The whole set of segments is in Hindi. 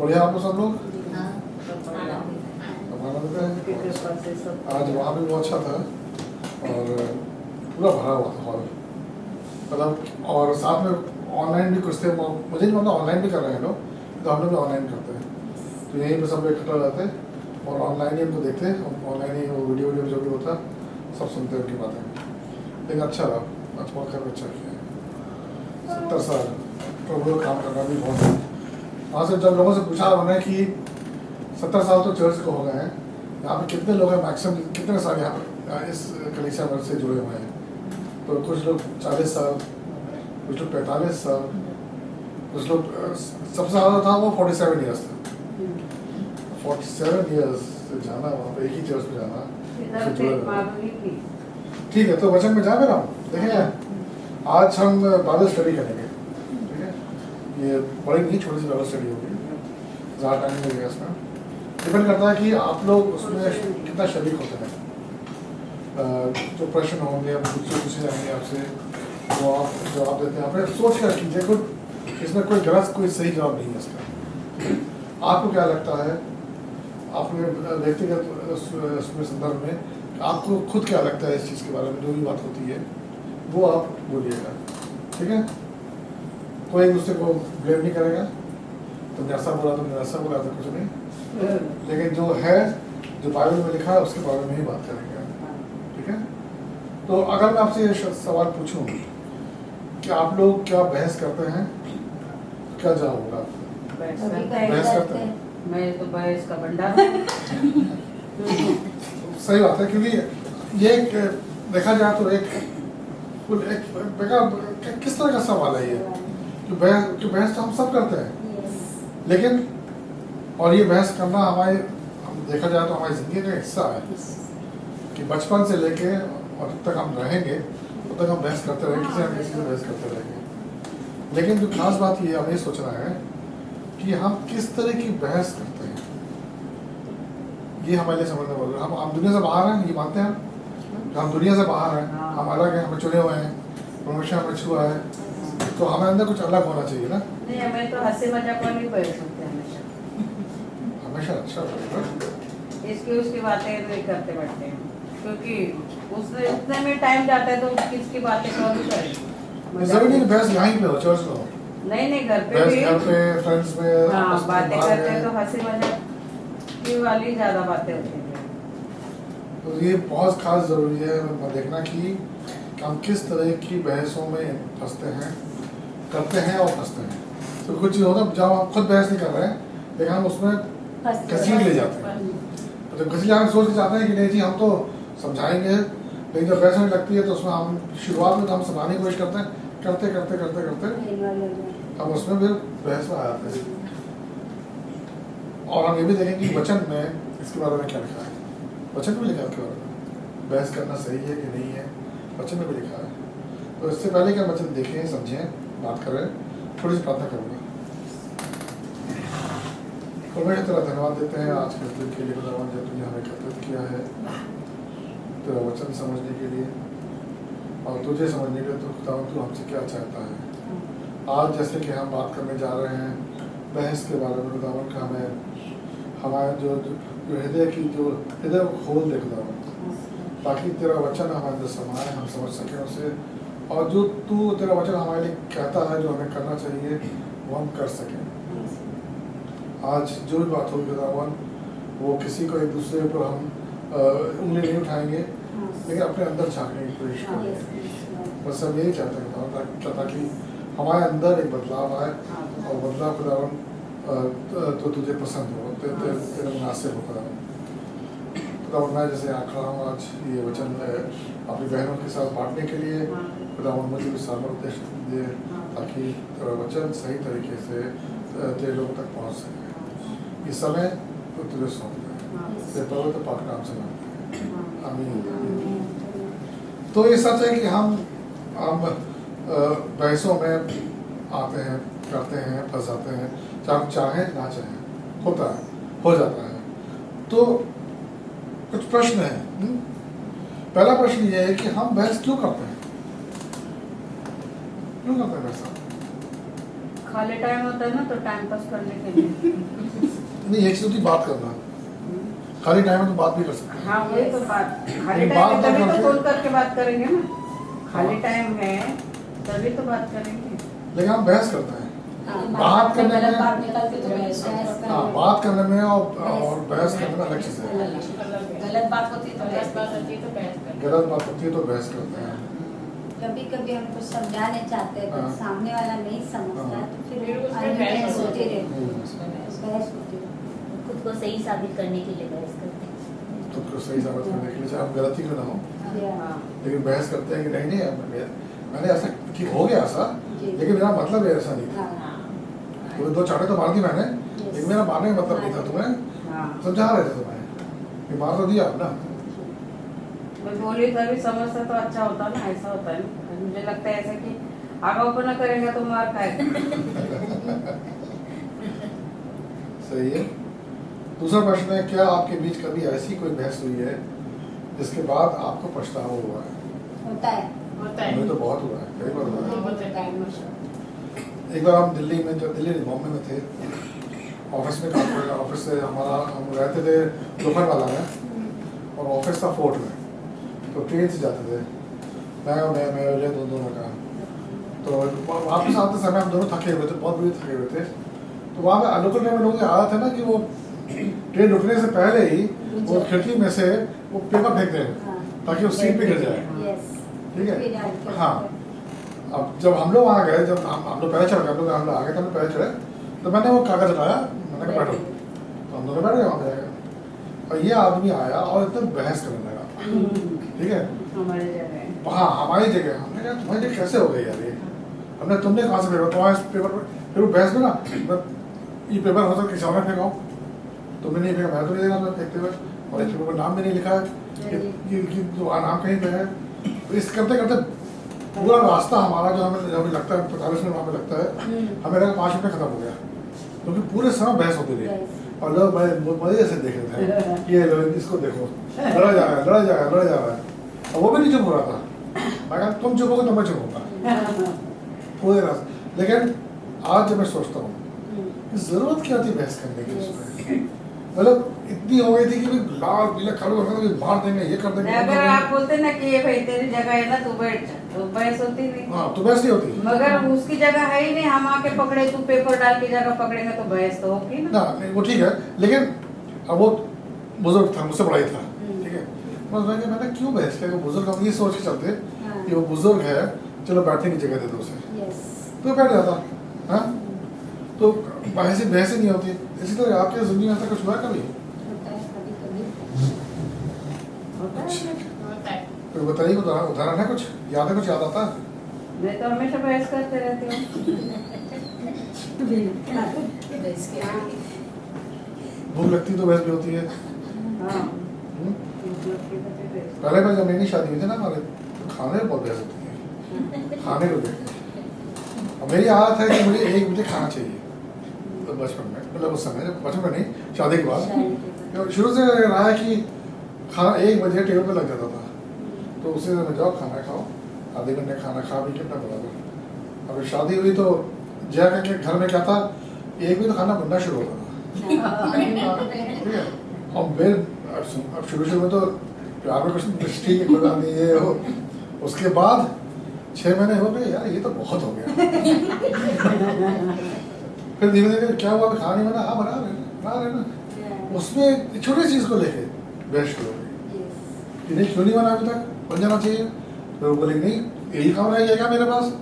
बढ़िया आपको सब लोग हाँ, आज वहाँ भी बहुत अच्छा था और पूरा भरा हुआ था हॉल मतलब। और साथ में ऑनलाइन भी कुछ थे, मुझे नहीं पता ऑनलाइन भी कर रहे हैं लोग, तो हम लोग भी ऑनलाइन करते हैं। तो यहीं पे सब लोग इकट्ठा रहते हैं और ऑनलाइन ही हमको देखते हैं, ऑनलाइन ही वो वीडियो जो भी होता सब सुनते हैं उनकी बातें। लेकिन अच्छा रहा, अच्छा बहुत अच्छा किया। 70 साल तो वो काम करना भी बहुत है। वहाँ से जब लोगों से पूछा उन्होंने कि 70 साल तो चर्च को हो गए हैं, यहाँ पे कितने लोग हैं मैक्सिमम, कितने साल यहाँ पर इस कलीसिया वर्ग से जुड़े हुए हैं? तो कुछ लोग 40 साल, कुछ लोग 45 साल, कुछ लोग सबसे ज़्यादा था वो 47 ईयर्स था। 47 ईयर्स से जाना वहाँ पे, एक ही चर्च में जाना। ठीक है, तो वचन में जा मेरा देखें। आज हम बाइबल स्टडी करेंगे, ठीक है? ये बड़ी नहीं, छोटी सी बाइबल स्टडी होगी, ज़्यादा टाइम नहीं लगेगा इसमें। डिपेंड करता है कि आप लोग उसमें कितना शरीक होते हैं। जो प्रश्न होंगे पूछे जाएंगे आपसे, वो आप जवाब देते हैं। आपने सोच कर कीजिए, कुछ इसमें कोई गलत कोई सही जवाब नहीं है इसका। आपको क्या लगता है, आपने व्यक्तिगत उसमें संदर्भ में आपको खुद क्या लगता है इस चीज़ के बारे में, जो भी बात होती है वो आप बोलिएगा, ठीक है? कोई एक दूसरे को ब्लेम नहीं करेगा, तुमने ऐसा बोला, तुमने ऐसा बोला, तो कुछ नहीं। लेकिन जो है, जो बाइबल में लिखा है उसके बारे में ही बात करेंगे, ठीक है? तो अगर मैं आपसे ये सवाल पूछूं कि आप लोग क्या बहस करते हैं, क्या जवाब होगा? बहस करते हैं? मैं तो बहस का भंडार। सही बात है, क्योंकि ये एक देखा जाए तो एक किस तरह का सवाल है ये कि बहस तो हम सब करते हैं, लेकिन और ये बहस करना हमारे, हम देखा जाए तो हमारी ज़िंदगी का हिस्सा है कि बचपन से लेके और जब तक हम रहेंगे तब तक हम बहस करते रहेंगे, किसी न किसी से बहस करते रहेंगे। लेकिन जो खास बात ये हमें सोचना है कि हम किस तरह की बहस करते हैं, ये हमारे लिए समझना पड़ेगा। हम दुनिया से बाहर हैं, ये मानते हैं हम दुनिया से बाहर हैं, हम अलग हैं, हम चुने हुए हैं, प्रमोशन हमें छुआ है, तो हमें अंदर कुछ अलग होना चाहिए ना। नहीं, हमें तो हंसी मजाक वाली बहस होते हैं हमेशा अच्छा लगेगा। इसकी उसकी बातें नहीं करते बैठते हैं, क्योंकि उसमें उतने में टाइम जाता है तो किसकी बातें कौन करेगी। जरूरी नहीं बहस यहीं पे हो, चर्च में हो, नहीं घर पे बहस भी, घर पे फ्रेंड्स में हाँ, आपस में बातें बाहर करते हैं में। तो हंसी मजाक की वाली ज्यादा बातें होती हैं। तो ये बहुत खास ज़रूरी है देखना कि हम किस तरह की बहसों में फंसते हैं, करते हैं और फंसते हैं। तो कुछ चीज़ होता है जब हम खुद बहस नहीं कर रहे हैं, लेकिन हम उसमें घसीट ले जाते हैं। तो जब घसीट जाने सोच के जाते हैं कि नहीं जी हम तो समझाएंगे, लेकिन जब बहस में लगती है तो उसमें हम शुरुआत में तो हम समझाने की कोशिश करते हैं, करते करते करते करते हम उसमें फिर बहस में आ जाते हैं। और हम ये भी देखेंगे कि वचन में इसके बारे में क्या लिखा है। वचन में लिखा है इसके बारे में बहस करना सही है कि नहीं है, वचन में भी लिखा है। तो इससे पहले क्या वचन देखें, समझें, बात करें, थोड़ी सी प्रार्थना करूँगा। परमेश्वर तेरा धन्यवाद देते हैं आज के दिन के लिए, खुदावन जब तुमने हमें एकत्रित किया है तेरा वचन समझने के लिए और तुझे समझने के लिए। तो खुदावन तू हमसे क्या चाहता है आज, जैसे कि हम बात करने जा रहे हैं बहस के बारे में, खुदावन का हमें हमारे जो हृदय की जो हृदय को खोल दे खुदावन, ताकि तेरा वचन हमारे अंदर समाए, हम समझ सकें उसे, और जो तू तेरा वचन हमारे लिए कहता है जो हमें करना चाहिए वो हम कर सकें। आज जो भी बात होगी खुदावन, वो किसी को एक दूसरे पर हम उंगली नहीं उठाएंगे, लेकिन अपने अंदर झाँकने की कोशिश करेंगे। बस हम यही चाहते हैं खुदावन, ताकि हमारे अंदर एक बदलाव आए, और बदलाव खुदावन तो तुझे पसंद हो, तेरे मुनासिब हो खुदावन। खुदावन मैं जैसे यहाँ खड़ा हूँ आज ये वचन अपनी बहनों के साथ बांटने के लिए, खुदावन मुझे भी सामर्थ्य दे ताकि तेरा वचन सही तरीके से तेरे लोगों तक पहुँच सके। इस समय तो तुझे सौंप दे, तेरे पवित्र पाक नाम से मांगते हैं, आमीन। तो ये सच है कि हम बहसों में आते हैं, करते हैं, फंस जाते हैं, चाहे हम चाहें ना चाहें, होता है, हो जाता है। तो कुछ प्रश्न हैं। पहला प्रश्न ये है कि हम बहस क्यों करते हैं, क्यों करते हैं बहस? खाली टाइम होता है ना तो टाइम पास करने के लिए। नहीं, एक चीज होती है बात करना, खाली टाइम में तो बात भी कर सकते हैं। हाँ वही तो बात, खाली बात टाइम में ना तभी तो करके- फोन करके बात करेंगे ना, खाली टाइम है तभी तो बात करेंगे। लेकिन हम बहस करते हैं, हाँ, बात करने गलत में- बात निकलती तो बहस हाँ, बात करने में और बहस करने में अलग चीज है। गलत बात होती तो गलत बात बहस होती है तो बहस करते गलत बात होती है तो बहस करते हैं। कभी कभी हम कुछ समझाने चाहते हैं हाँ। तो सामने वाला नहीं समझता हाँ। तो फिर फिर उसमें आगे बहस बहस होती होती है। रहती है, हैं। बहस होती है। खुद को सही साबित करने के लिए बहस करते हैं। खुद को सही साबित करने के लिए, चाहे हम गलती क्यों ना हो, हाँ लेकिन बहस करते हैं कि नहीं नहीं मैंने ऐसा कि हो गया ऐसा, जी। लेकिन मेरा मतलब है ऐसा नहीं था। हाँ, वो दो चाटे तो मार दी मैंने, लेकिन मेरा मारने का मतलब नहीं था, तुम्हें हाँ समझा रहे थे तुम्हें, कि मार तो दिया ना। मैं बोली तभी समझता तो अच्छा होता ना, ऐसा होता है ना। मुझे लगता है ऐसा कि आगा ऊपर ना करेंगे तो मार खाएगा। सही है। दूसरा प्रश्न है, क्या आपके बीच कभी ऐसी कोई बहस हुई है जिसके बाद आपको पछतावा हुआ है? होता है। होता हमें है। तो बहुत हुआ है, कई बार हुआ है। होता है। एक बार हम दिल्ली में, जब दिल्ली नहीं, बॉम्बे में थे, ऑफिस में काम कर रहे, ऑफिस से हमारा, हम रहते थे लोखंडवाला में और ऑफिस था फोर्ट में, तो ट्रेन से जाते थे, मैं और दोनों का। तो वापस आते समय हम दोनों थके हुए थे, बहुत बुरी थके हुए थे। तो वहाँ पे लोकल ट्रेन में लोगों की आदत है ना कि वो ट्रेन रुकने से पहले ही वो खिड़की में से वो पेपर फेंक दें हाँ। ताकि वो सीट पे गिर जाए। यस। ठीक है? फिर आगे- हाँ। अब जब हम लोग वहाँ गए, जब हम लोग पहले चढ़ गए, हम लोग आगे थे, हम लोग पहले चढ़े, तो मैंने वो कागज हटाया, मैंने कहा बैठो, तो हम दोनों बैठ गए वहाँ पे जाकर। और ये आदमी आया और एकदम बहस करने लगा, ठीक है, हमारी जगह वहाँ हमारी जगह। हमने कहा तुम्हारी जगह कैसे हो गई यार ये? हमने, तुमने कहाँ से फेंका तुम्हारे पेपर पर? फिर वो बहस में ना, ये पेपर हो सकता किसी और ने फेंका हो, तुमने नहीं फेंका, मैं तो नहीं देखा फेंकते हुए, और इस पेपर पर नाम भी नहीं लिखा है कि तुम्हारा नाम कहीं पे है। तो इस करते करते पूरा रास्ता हमारा जो हमें लगता है 45 मिनट वहाँ पे लगता है, हमें लगा 5 मिनट खत्म हो गया, क्योंकि पूरे समय बहस होती रही। और लोग मजे से देख रहे थे, ये लोग इसको देखो, लड़ा जा रहा है, लड़ा जा रहा है, लड़ा जा रहा है, और वो भी नहीं चुप हो रहा था। मैं कहा तुम चुप होगे तो मैं चुप होगा पूरे रास्ते। लेकिन आज जब मैं सोचता हूँ जरूरत क्या थी बहस करने की उसमें, मतलब इतनी हो गई थी कि लाल पीला खड़े होकर मार देंगे, ये कर देंगे। अगर आप बोलते ना कि ये भाई तेरी जगह है ना तू बैठ जा, तो बहस होती नहीं। हाँ, तो बहस नहीं होती मगर उसकी जगह है ही नहीं, हम आके पकड़े, तू पेपर डाल की जगह पकड़ेंगे तो बहस तो होगी ना। ना, नहीं, वो ठीक है, लेकिन अब वो बुजुर्ग था, मुझसे बड़ा ही था, ठीक है। मैंने क्यों बहस किया? वो बुजुर्ग, हम ये सोच के चलते कि वो बुजुर्ग है, चलो बैठने की जगह दे दो उसे, यस। तो बैठ जाता। हाँ, तो बहस ही नहीं होती। इसी तरह आपके जिंदगी में ऐसा कुछ हुआ है कभी? होता है कभी-कभी। होता है। कोई बताइए, उदाहरण है कुछ? याद है, कुछ याद आता है? मैं तो हमेशा बहस करते रहती हूँ। बहस के आगे। भूख लगती तो बहस भी होती है। हाँ हम्म? मतलब कि बच्चे बहस। पहले बार जब मेरी शादी हुई थी ना हमारे, तो खाने में बहुत बहस होती है, खाने को लेकर। अब मेरी आदत है कि मुझे 1 बजे खाना चाहिए, तो बचपन में, मतलब उस समय, बचपन में नहीं, शादी के बाद शुरू से रहा है कि खाना 1 बजे टेबल पे लग जाता था, तो उसी में जाओ खाना खाओ, आधे घंटे खाना खा भी कितना बराबर। अब शादी हुई तो जाकर के घर में क्या था, 1 बजे तो खाना बनना शुरू होता था, ठीक है। और फिर अब शुरू में तो प्यार में कुछ दृष्टि की खुदा नहीं है हो, उसके बाद 6 महीने हो गए, यार ये तो बहुत हो गया। फिर धीरे धीरे क्या हुआ, खाना नहीं बना, हाँ बना रहे ना, उसमें छोटी चीज को लेके बहस शुरू हो गई कि नहीं क्यों नहीं बना अभी तक, बन जाना चाहिए। फिर वो बोले नहीं यही काम रह गया मेरे पास,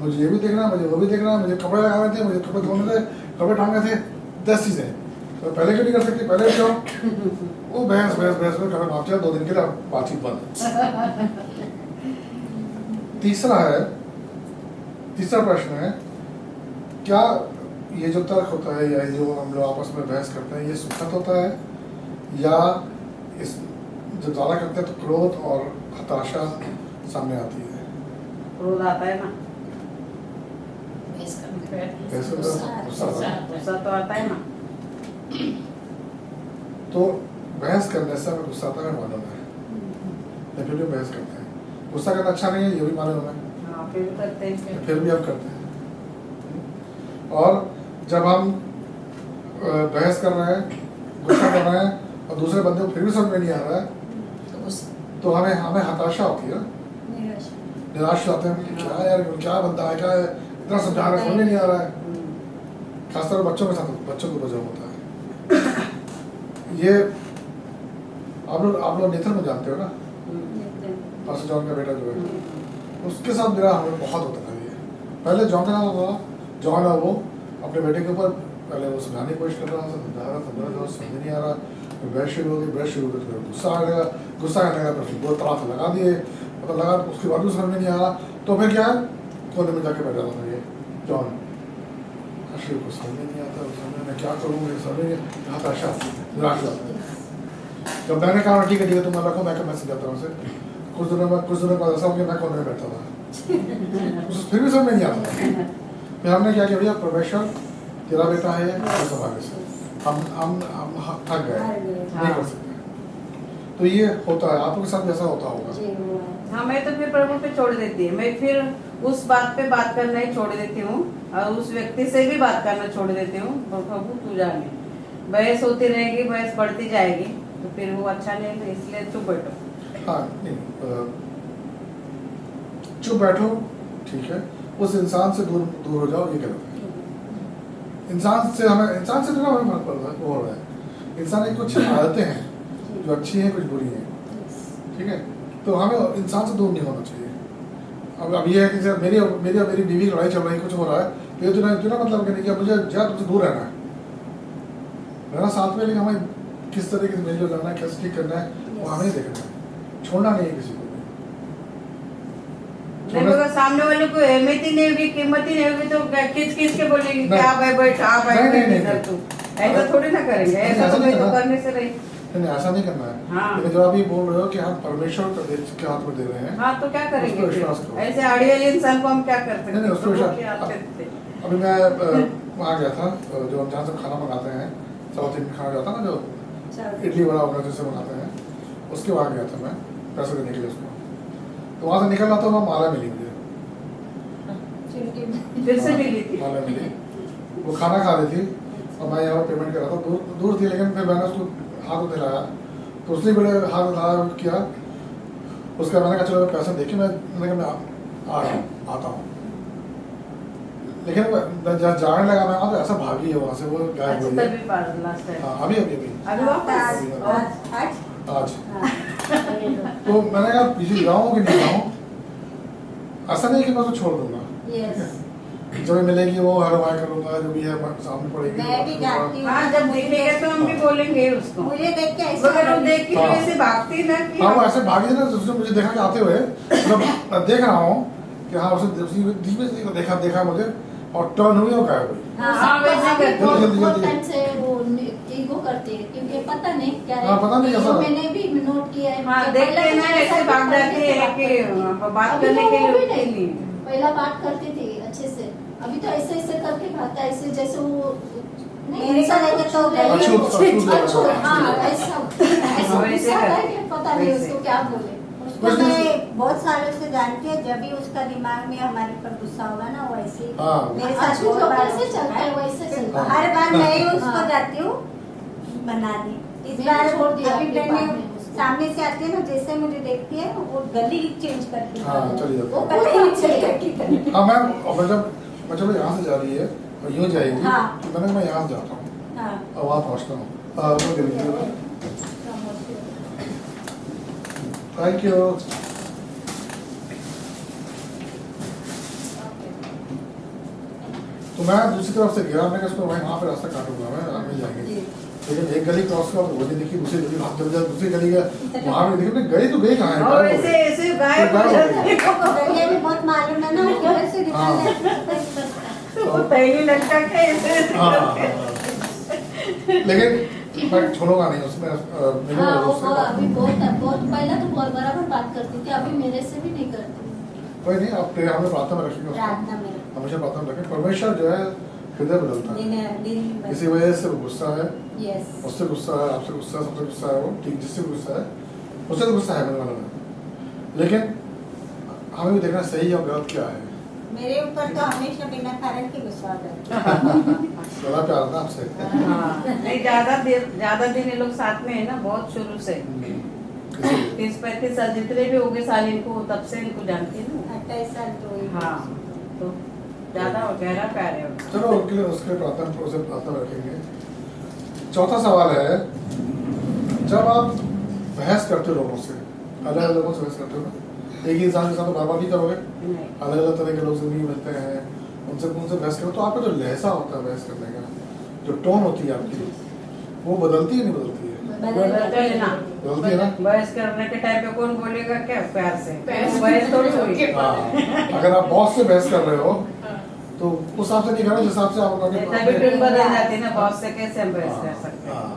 मुझे ये भी देखना, मुझे वो भी देखना, मुझे कपड़े लगाने थे, मुझे कपड़े धोने थे, कपड़े टांगने थे, 10 चीजें, तो पहले क्यों नहीं कर सकती, पहले क्यों? वो बहस में कभी माफ चाहिए, 2 दिन के लिए बातचीत बंद। तीसरा प्रश्न है, क्या ये जो तर्क होता है या जो हम लोग आपस में बहस करते हैं, ये सुखद होता है, या इस जब ज़्यादा करते हैं तो क्रोध और हताशा सामने आती है? क्रोध आता है ना, बहस करने बहस करते हैं, गुस्सा आता है। गुस्सा तो आता है ना। तो बहस करने से हमें गुस्सा आता है, मालूम है, या फिर भी बहस करते हैं। गुस्सा करना अच्छा नहीं है, ये भी मालूम है, हाँ फिर भी करते हैं। फिर भी हम करते हैं। और जब हम बहस कर रहे हैं, गुस्सा कर रहे हैं और दूसरे बंदे को फिर भी समझ में नहीं आ रहा है, तो उस तो हमें हमें हताशा होती है, निराशा। निराश होते हैं कि क्या यार, क्या बंदा है, क्या है, इतना समझा रहा है, समझ में नहीं आ रहा है। खासतौर पर बच्चों के साथ, बच्चों को वजह होता है ये। आप लोग नेथन को जानते हो ना, पास्टर जॉन का बेटा जो है, उसके साथ मेरा हमें बहुत होता था ये। पहले जॉन का नाम होता था, जॉन है वो, अपने बेटे के ऊपर पहले वो समझाने की कोशिश कर रहा था, समझा रहा, समझ नहीं आ रहा, बहस शुरू हो गई, तो गुस्सा आ गया, गुस्सा आने लगा तो फिर दो तलाक लगा दिए, मतलब लगा, उसके बाद भी समझ में नहीं आ रहा, तो फिर क्या है, कोने में जाके बैठा था ये जॉन, अश्विन को समझ में नहीं आता, समझ में क्या करूँ, मुझे समझ में हताशा, निराश होता है। जब मैंने कहा ठीक है तुम रखो, मैं मैसेज देता हूँ उसे, कुछ दिनों बाद ऐसा हो गया मैं कोने में बैठा था, फिर भी समझ में नहीं आता। फिर हमने क्या किया, भैया परमेश्वर तेरा बेटा है, आगे से हम थक गए, नहीं कर सकते। तो ये होता है, आपके साथ भी ऐसा होता होगा। हाँ, मैं तो फिर प्रभु पे छोड़ देती है, मैं फिर उस बात पे बात करना ही छोड़ देती हूँ और उस व्यक्ति से भी बात करना छोड़ देती हूँ। प्रभु तू जाने, बहस होती रहेगी, बहस बढ़ती जाएगी, तो फिर वो अच्छा नहीं है, इसलिए चुप बैठो। हाँ नहीं, चुप बैठो, ठीक है, उस इंसान से दूर हो जाओ, ये गलत है। इंसान से तो हमें फर्क पड़ रहा है, वो हो रहा है, इंसान की कुछ आदतें हैं जो अच्छी हैं, कुछ बुरी हैं, ठीक है, तो हमें इंसान से दूर नहीं होना चाहिए। अब ये है कि जब मेरी बीवी की लड़ाई चल रही है, कुछ हो रहा है, तो ये तो ना मतलब कि मुझे ज़्यादा तुमसे दूर रहना है, रहना साथ में, लेकिन हमें किस तरीके से मेल करना है, कैसे ठीक करना है, वो हमें ही देखना है, छोड़ना नहीं है किसी को। नहीं, अगर सामने वाले को अहमियत ही नहीं होगी, कीमत ही नहीं होगी, तो किस के बोलेगी कि आप बैठ, आप बैठ, तू ऐसा थोड़ी ना करेंगे, ऐसा तो करने से रही। नहीं, ऐसा नहीं करना है। हाँ। लेकिन जब आप ये बोल रहे हो कि हम परमेश्वर के हाथ में दे रहे हैं, हाँ, तो क्या करेंगे विश्वास करो। ऐसे आड़ी वाले इंसान को हम क्या कर सकते नहीं, हैं? उसको विश्वास- प्रभु के हाथ में देते। अभी मैं वहाँ गया था, जो हम जहाँ से खाना मंगाते हैं, साउथ इंडियन खाना जाता है ना, जो इडली वड़ा वगैरह जैसे बनाते हैं, उसके वहाँ गया था मैं पैसे देने के लिए उसको। तो वहाँ से निकल रहा था, वहाँ माला मिली मुझे, फिर से मिली थी। माला मिली, वो खाना खा रही थी और मैं यहाँ पेमेंट कर रहा था, दूर थी, लेकिन फिर मैंने उसको हाथ दिलाया, तो उसने बड़े हाथ उठाया किया, उसका मैंने कहा चलो पैसा देखे, मैंने कहा मैं आ रहा हूँ, आता हूँ, लेकिन जब जाने लगा मैं वहाँ, तो ऐसा भागी है वहाँ से, वो गायब हो अच्छा, गई। तभी पार लास्ट टाइम। हाँ, अभी वापस आज तो मैंने कहा पीछे जाऊँ कि नहीं जाऊँ, ऐसा नहीं कि मैं उसको छोड़ दूंगा, जब मिलेगी वो हर वाई करूंगा, जो भी है सामने पड़ेगी, मैं भी जाती हूँ। हाँ, जब देखेगा तो हम भी बोलेंगे उसको। मुझे देख के ऐसा अगर वो देख के हाँ। वैसे भागती ना कि हाँ, वो ऐसे भागी ना, उसने मुझे देखा कि आते हुए, मतलब मैं देख रहा हूँ कि हाँ, उसने धीमे से देखा मुझे और टर्न हुई और गायब हुई। हाँ, वैसे करते हैं। बहुत टाइम से वो ईगो करती है, क्योंकि पता नहीं क्या है। हाँ, पता नहीं कैसा। मैंने भी नोट किया है। हाँ, देख के ना ऐसे भाग जाती है कि बात अभी करने तो के वो भी लिए नहीं। नहीं। पहला बात करती थी अच्छे से, अभी तो ऐसे ऐसे करके भागता है, ऐसे जैसे वो मेरे को लेके तो अछूत, हाँ, ऐसा वैसे गुस्सा है करते कि पता नहीं वैसे। उसको क्या बोले। उसको मैं बहुत सालों से जानती हूँ, जब भी उसका दिमाग में हमारे पर गुस्सा होगा ना, वो ऐसे ही हाँ। मेरे साथ अच्छी बहुत लोग बार कैसे होता चलता है वैसे चलता है। हर बार मैं ही उसको हाँ। जाती हूँ बनाने। इस मैंने बार छोड़ दिया अभी आपके मैंने बाद में उसको। सामने से आती है ना, जैसे मुझे देखती है वो गली चेंज करती है, हाँ, चली जाती वो है। पता ही नहीं चलेगा। हाँ, मैं जब यहाँ से जा रही है और यूँ जाएगी, हाँ। तो मैंने मैं यहाँ से जाता हूँ हाँ, और वहाँ पहुँचता हूँ। Thank you. तो मैं दूसरी तरफ से गया, मैं इसको वहाँ पे रास्ता काटूंगा, मैं आगे जाएंगे, लेकिन एक गली क्रॉस कर वो नहीं देखी, दूसरी गली हाथ चल जाए, दूसरी गली गया, वहाँ भी देखी, गई तो गई कहाँ है, और गायब हो ऐसे गई। ऐसे गायब हो गायब हो जाती है। गलियाँ भी बहुत मालूम है ना, वो घर से हाँ। निकलने वो पहली लड़का के ऐसे हाँ, लेकिन मैं छोड़ूंगा नहीं उसमें, मिलूंगा हाँ, वो उससे। अभी बहुत पहले तो बहुत बराबर बात करती थी, अभी मेरे से भी नहीं करती। कोई नहीं, आप हमें प्रार्थना में रखेंगे उसको, प्रार्थना में हमेशा प्रार्थना में रखें। परमेश्वर जो है हृदय बदलता है, इसी वजह से वो गुस्सा है, यस, उससे गुस्सा है, आपसे गुस्सा है, सबसे गुस्सा है, वो ठीक जिससे गुस्सा है उससे तो गुस्सा है मेरे वाला में, लेकिन हमें भी देखना सही और गलत क्या है। मेरे ऊपर तो हमेशा बिना कारण के गुस्सा करते हैं। बड़ा प्यार है ना आपसे। हाँ, नहीं ज्यादा दिन ये लोग साथ में है ना, बहुत शुरू से इसीलिए। 30-35 साल जितने भी हो गए साल इनको, तब से इनको जानती है ना। 28 साल तो हुई। हाँ, तो ज्यादा गहरा प्यार है उनका। चलो उनके लिए उसके प्रार्थना रखेंगे। चौथा सवाल है, जब आप बहस करते हो लोगों से, अलग अलग लोगों से बहस करते हो ना, एक ही इंसान के साथ तो बार बार नहीं करोगे, नहीं, अलग अलग तरह के लोग से नहीं मिलते हैं, उनसे बहस करो तो आपका जो लहजा होता है बहस करने का, जो टोन होती है आपकी, वो बदलती है नहीं बदलती है? बदलते है ना। बदलती है ना? बहस करने के टाइम पे कौन बोलेगा क्या, प्यार से प्यार से। बहस थोड़ी हुई। हाँ, अगर आप बॉस से बहस कर रहे हो तो उस हिसाब से नहीं करना जिस हिसाब से आप तभी टोन बदल जाती है ना, बॉस से कैसे हम बहस कर सकते हैं। हाँ,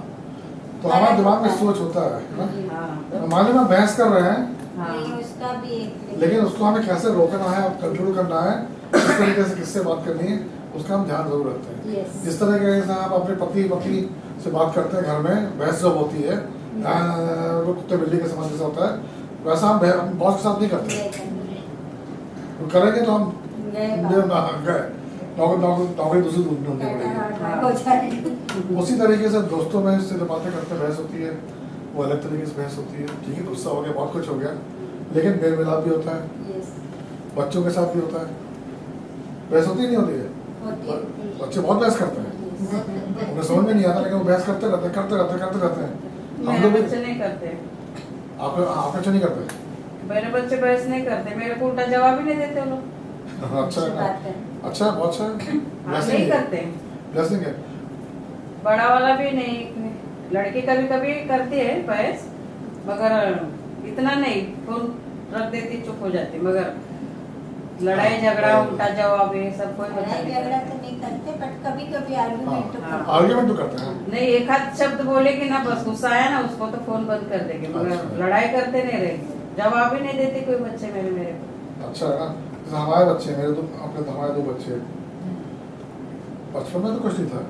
तो हमारे दिमाग में सोच होता है ना, हाँ, तो मान लो बहस कर रहे हैं, हाँ, नहीं, उसका भी एक लेकिन उसको हमें कैसे रोकना है और कंट्रोल करना है, किस तरीके से किससे बात करनी है, उसका हम ध्यान जरूर रखते हैं। Yes. जिस तरह से आप अपने पति से बात करते हैं घर में, बहस जब होती है वो कुत्ते बिल्ली के समान जैसा होता है, वैसा हम बॉस के साथ नहीं करते। तो करेंगे तो हम नौकरी दूसरी ढूंढनी पड़ेगी। हो जाएगा। उसी तरीके से दोस्तों में से जो बातें करते बहस होती है, वो अलग तरीके से बहस होती है। ठीक है, गुस्सा हो गया, बहुत कुछ हो गया, लेकिन मेल मिलाप भी होता है, Yes. बच्चों के साथ भी होता है, बहस होती नहीं होती है? होती है। बच्चे बहुत बहस करते हैं, उन्हें समझ में नहीं आता, लेकिन वो बहस करते रहते हैं। हम मेरे लोग भी बच्चे नहीं करते, आप अच्छा नहीं करते। मेरे बच्चे बहस नहीं करते, मेरे को उल्टा जवाब ही नहीं देते वो लोग। अच्छा अच्छी है बात ना? है। अच्छा है, बहुत अच्छा है। हाँ, नहीं करते। ब्लेसिंग है। बड़ा वाला भी नहीं, लड़की कभी कभी करती है बहस, मगर इतना नहीं, फोन रख देती, चुप हो जाती, मगर लड़ाई झगड़ा उल्टा जवाब ये सब कोई बच्चा लड़ाई नहीं झगड़ा करता। तो नहीं करते, बट कभी कभी आर्गुमेंट तो हाँ। करते आर्ग्यूमेंट तो करते हैं। नहीं, एक आध शब्द बोलेगी ना, बस गुस्सा आया ना उसको तो फोन बंद कर देगी, मगर अच्छा। लड़ाई करते नहीं रहेगी, जवाब ही नहीं देते कोई बच्चे मेरे को। अच्छा है ना, जैसे हमारे बच्चे, मेरे तो अपने हमारे 2 बच्चे, बचपन में तो कुछ नहीं था।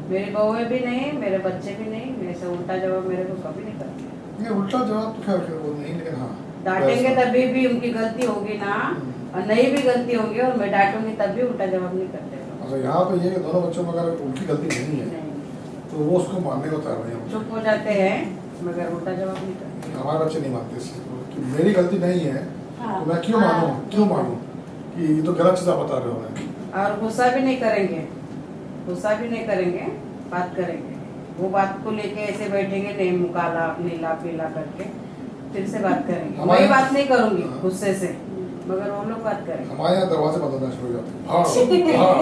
मेरी बहुएं भी नहीं, मेरे बच्चे भी नहीं, मेरे से उल्टा जवाब मेरे को कभी नहीं करते। ये उल्टा जवाब तो खैर वो नहीं, लेकिन हाँ डांटेंगे वैसा। तभी भी उनकी गलती होगी ना, और नहीं भी गलती होगी और मैं डांटूंगी तब भी उल्टा जवाब नहीं करते वो लोग। अच्छा, यहाँ पे ये कि दोनों बच्चों में अगर उनकी गलती नहीं है नहीं, तो वो उसको मानने को तैयार नहीं है। चुप हो जाते हैं, मगर उल्टा जवाब नहीं करते। हमारे बच्चे नहीं मानते इस चीज़ को कि मेरी गलती नहीं है, हाँ। तो मैं क्यों मानूं कि ये तो गलत चीज़ आप बता रहे हो उन्हें। और गुस्सा भी नहीं करेंगे, बात करेंगे, वो बात को लेके ऐसे बैठेंगे, नहीं मुकाला नीला पीला करके फिर से बात करेंगे। हमारे- मैं बात नहीं करूंगी हाँ। गुस्से से, मगर वो लोग बात करेंगे। हमारे यहाँ दरवाजे बंद होना शुरू हो जाते हैं।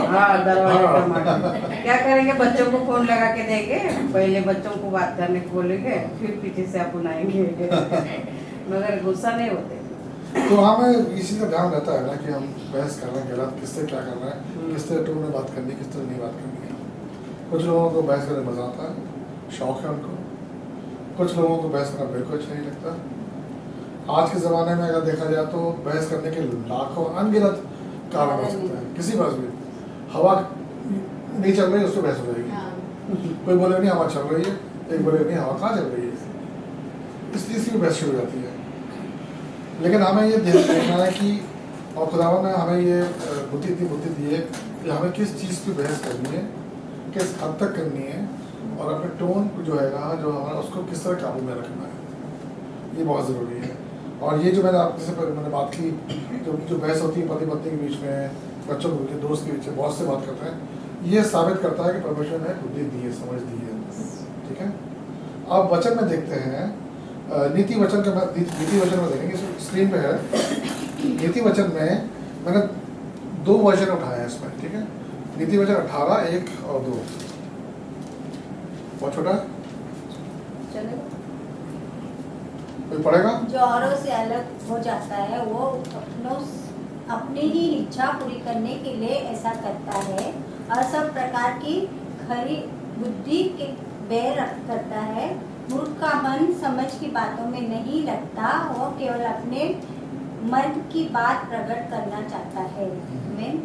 हाँ, दरवाजे पर मारेंगे। क्या करेंगे, बच्चों को फोन लगा के देंगे, पहले बच्चों को बात करने को बोलेंगे, फिर पीछे से अपन आएंगे। मगर गुस्सा नहीं होते। तो हमें इसी का ध्यान रहता है ना कि हम बहस कर रहे हैं गलत, किससे क्या कर रहे हैं, किस तरह टोन में बात करनी है, किस तरह नहीं बात करनी है। कुछ लोगों को बहस करने मजा आता है, शौक है उनको, कुछ लोगों को बहस करना बिल्कुल अच्छा नहीं लगता। आज के ज़माने में अगर देखा जाए तो बहस करने के लाखों अनगिनत कारण हो सकते हैं। किसी पास भी हवा नहीं चल रही, उस पर बहस हो जाएगी। हाँ। कोई बोले नहीं हवा चल रही है, एक बोले नहीं हवा कहाँ चल रही है, इसलिए इसकी बहस शुरू हो जाती है। लेकिन हमें ये देखना है कि और खुदावन ने हमें ये बुद्धि दी है कि हमें किस चीज़ की बहस करनी है, किस हद तक करनी है, और अपने टोन जो है जो हमारा उसको किस तरह काबू में रखना है, ये बहुत ज़रूरी है। और ये जो मैंने बात की, जो बहस होती है पति पत्नी के बीच में, बच्चों के बीच में, दोस्त के बीच में, बहुत से बात करते हैं, ये साबित करता है कि परमेश्वर ने बुद्धि दी है, समझ दी है। ठीक है, अब वचन में देखते हैं, नीति वचन में देखेंगे, स्क्रीन पे है। नीति वचन में मैंने 2 वर्जन उठाए हैं इसमें। ठीक है, नीति वचन 18, 1 और 2। बहुत छोटा है, चलेगा। कोई पढ़ेगा? जो औरों से अलग हो जाता है वो अपनी ही इच्छा पूरी करने के लिए ऐसा करता है और सब प्रकार की खरी बुद्धि के बैर करता है। मूर्ख का मन समझ की बातों में नहीं लगता, वो केवल अपने मन की बात प्रकट करना चाहता है। आमीन।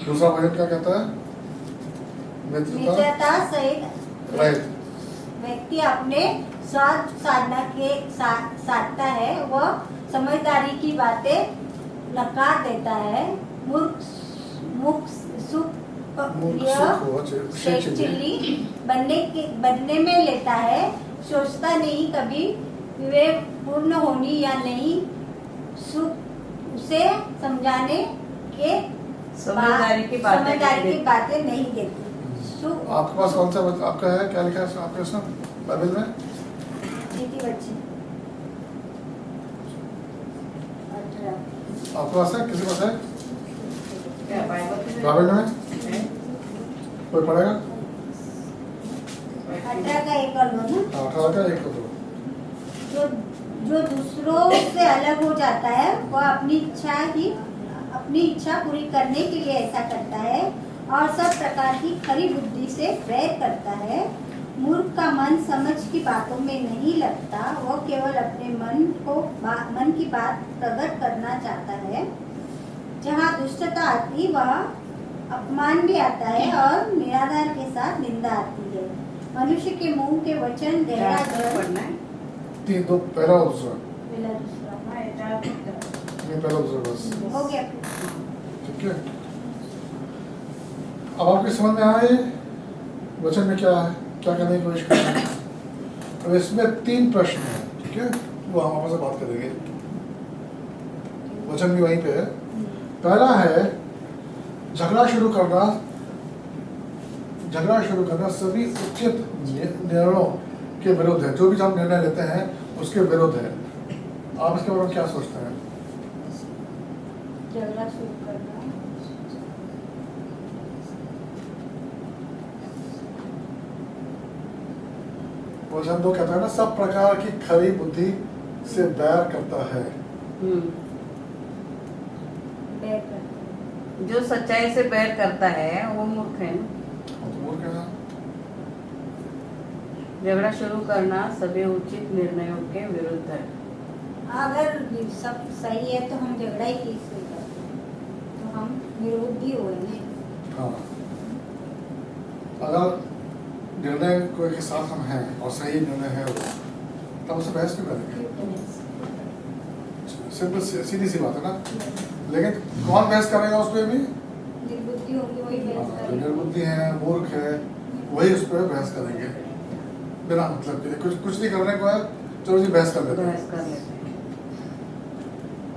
दूसरा वचन क्या कहता है? मित्रता मित्रता सहित रहित। व्यक्ति अपने स्वार्थ साधना के साधता है, वह समझदारी की बातें नकार देता है, मूर्ख मुख सुख मूर्ख प्रिय सुख हो, शेख चिल्ली बनने में लेता है, सोचता नहीं कभी विवेक पूर्ण होनी या नहीं, सुख उसे समझाने के समझदारी की बातें नहीं देती। सुख आपके पास कौन सा आपका है, क्या लिखा है आपके उसमें बाइबल में? नीति बच्ची 18। आपके पास है, किसी के पास है क्या बाइबल बाइबल में? कोई पढ़ेगा? 18 का एक और दो ना। 18 का एक को दो। जो दूसरों से अलग हो जाता है वह अपनी इच्छा पूरी करने के लिए ऐसा करता है और सब प्रकार की खरी बुद्धि से वैर करता है। मूर्ख का मन समझ की बातों में नहीं लगता, वह केवल अपने मन की बात प्रकट करना चाहता है। जहाँ दुष्टता आती वह अपमान भी आता है और निराधार के साथ निंदा आती है। मनुष्य के मुंह के वचन गहरा जल पढ़ना है। तीन दो पहला और दूसरा, मिला दूसरा नहीं पहला दूसरा बस, हो गया। ठीक है। अब आपके समझ में आए वचन में क्या है, क्या करने की कोशिश कर रहे हैं। अब इसमें 3 प्रश्न हैं, ठीक है, वो हम आपस में बात करेंगे। वचन भी वहीं पे है। पहला है झगड़ा शुरू करना सभी उचित निर्णयों के विरुद्ध है। जो भी हम निर्णय लेते हैं उसके विरुद्ध है। आप इसके बारे में क्या सोचते हैं? झगड़ा शुरू करना वचन 2 कहता है ना, सब प्रकार की खरी बुद्धि से बैर करता है। बैर करता है। जो सच्चाई से बैर करता है वो मूर्ख है ना। तो मूर्ख है ना? झगड़ा शुरू करना सभी उचित निर्णयों के विरुद्ध है। अगर सब सही है तो हम झगड़ा ही किससे करते हैं, तो हम विरोधी हुए ना। हाँ, अगर निर्णय कोई के साथ हम हैं और सही निर्णय है वो, तब उसे बहस क्यों करेंगे? सिंपल सीधी सी बात है ना। लेकिन कौन बहस करेगा उस पर भी? निर्बुद्धि होगी वही बहस जो करेगी। निर्बुद्धि है, मूर्ख है, वही उस पर बहस करेंगे बिना मतलब के। कुछ नहीं करने को है, चलो जी बहस कर लेते हैं। बहस कर लेते हैं।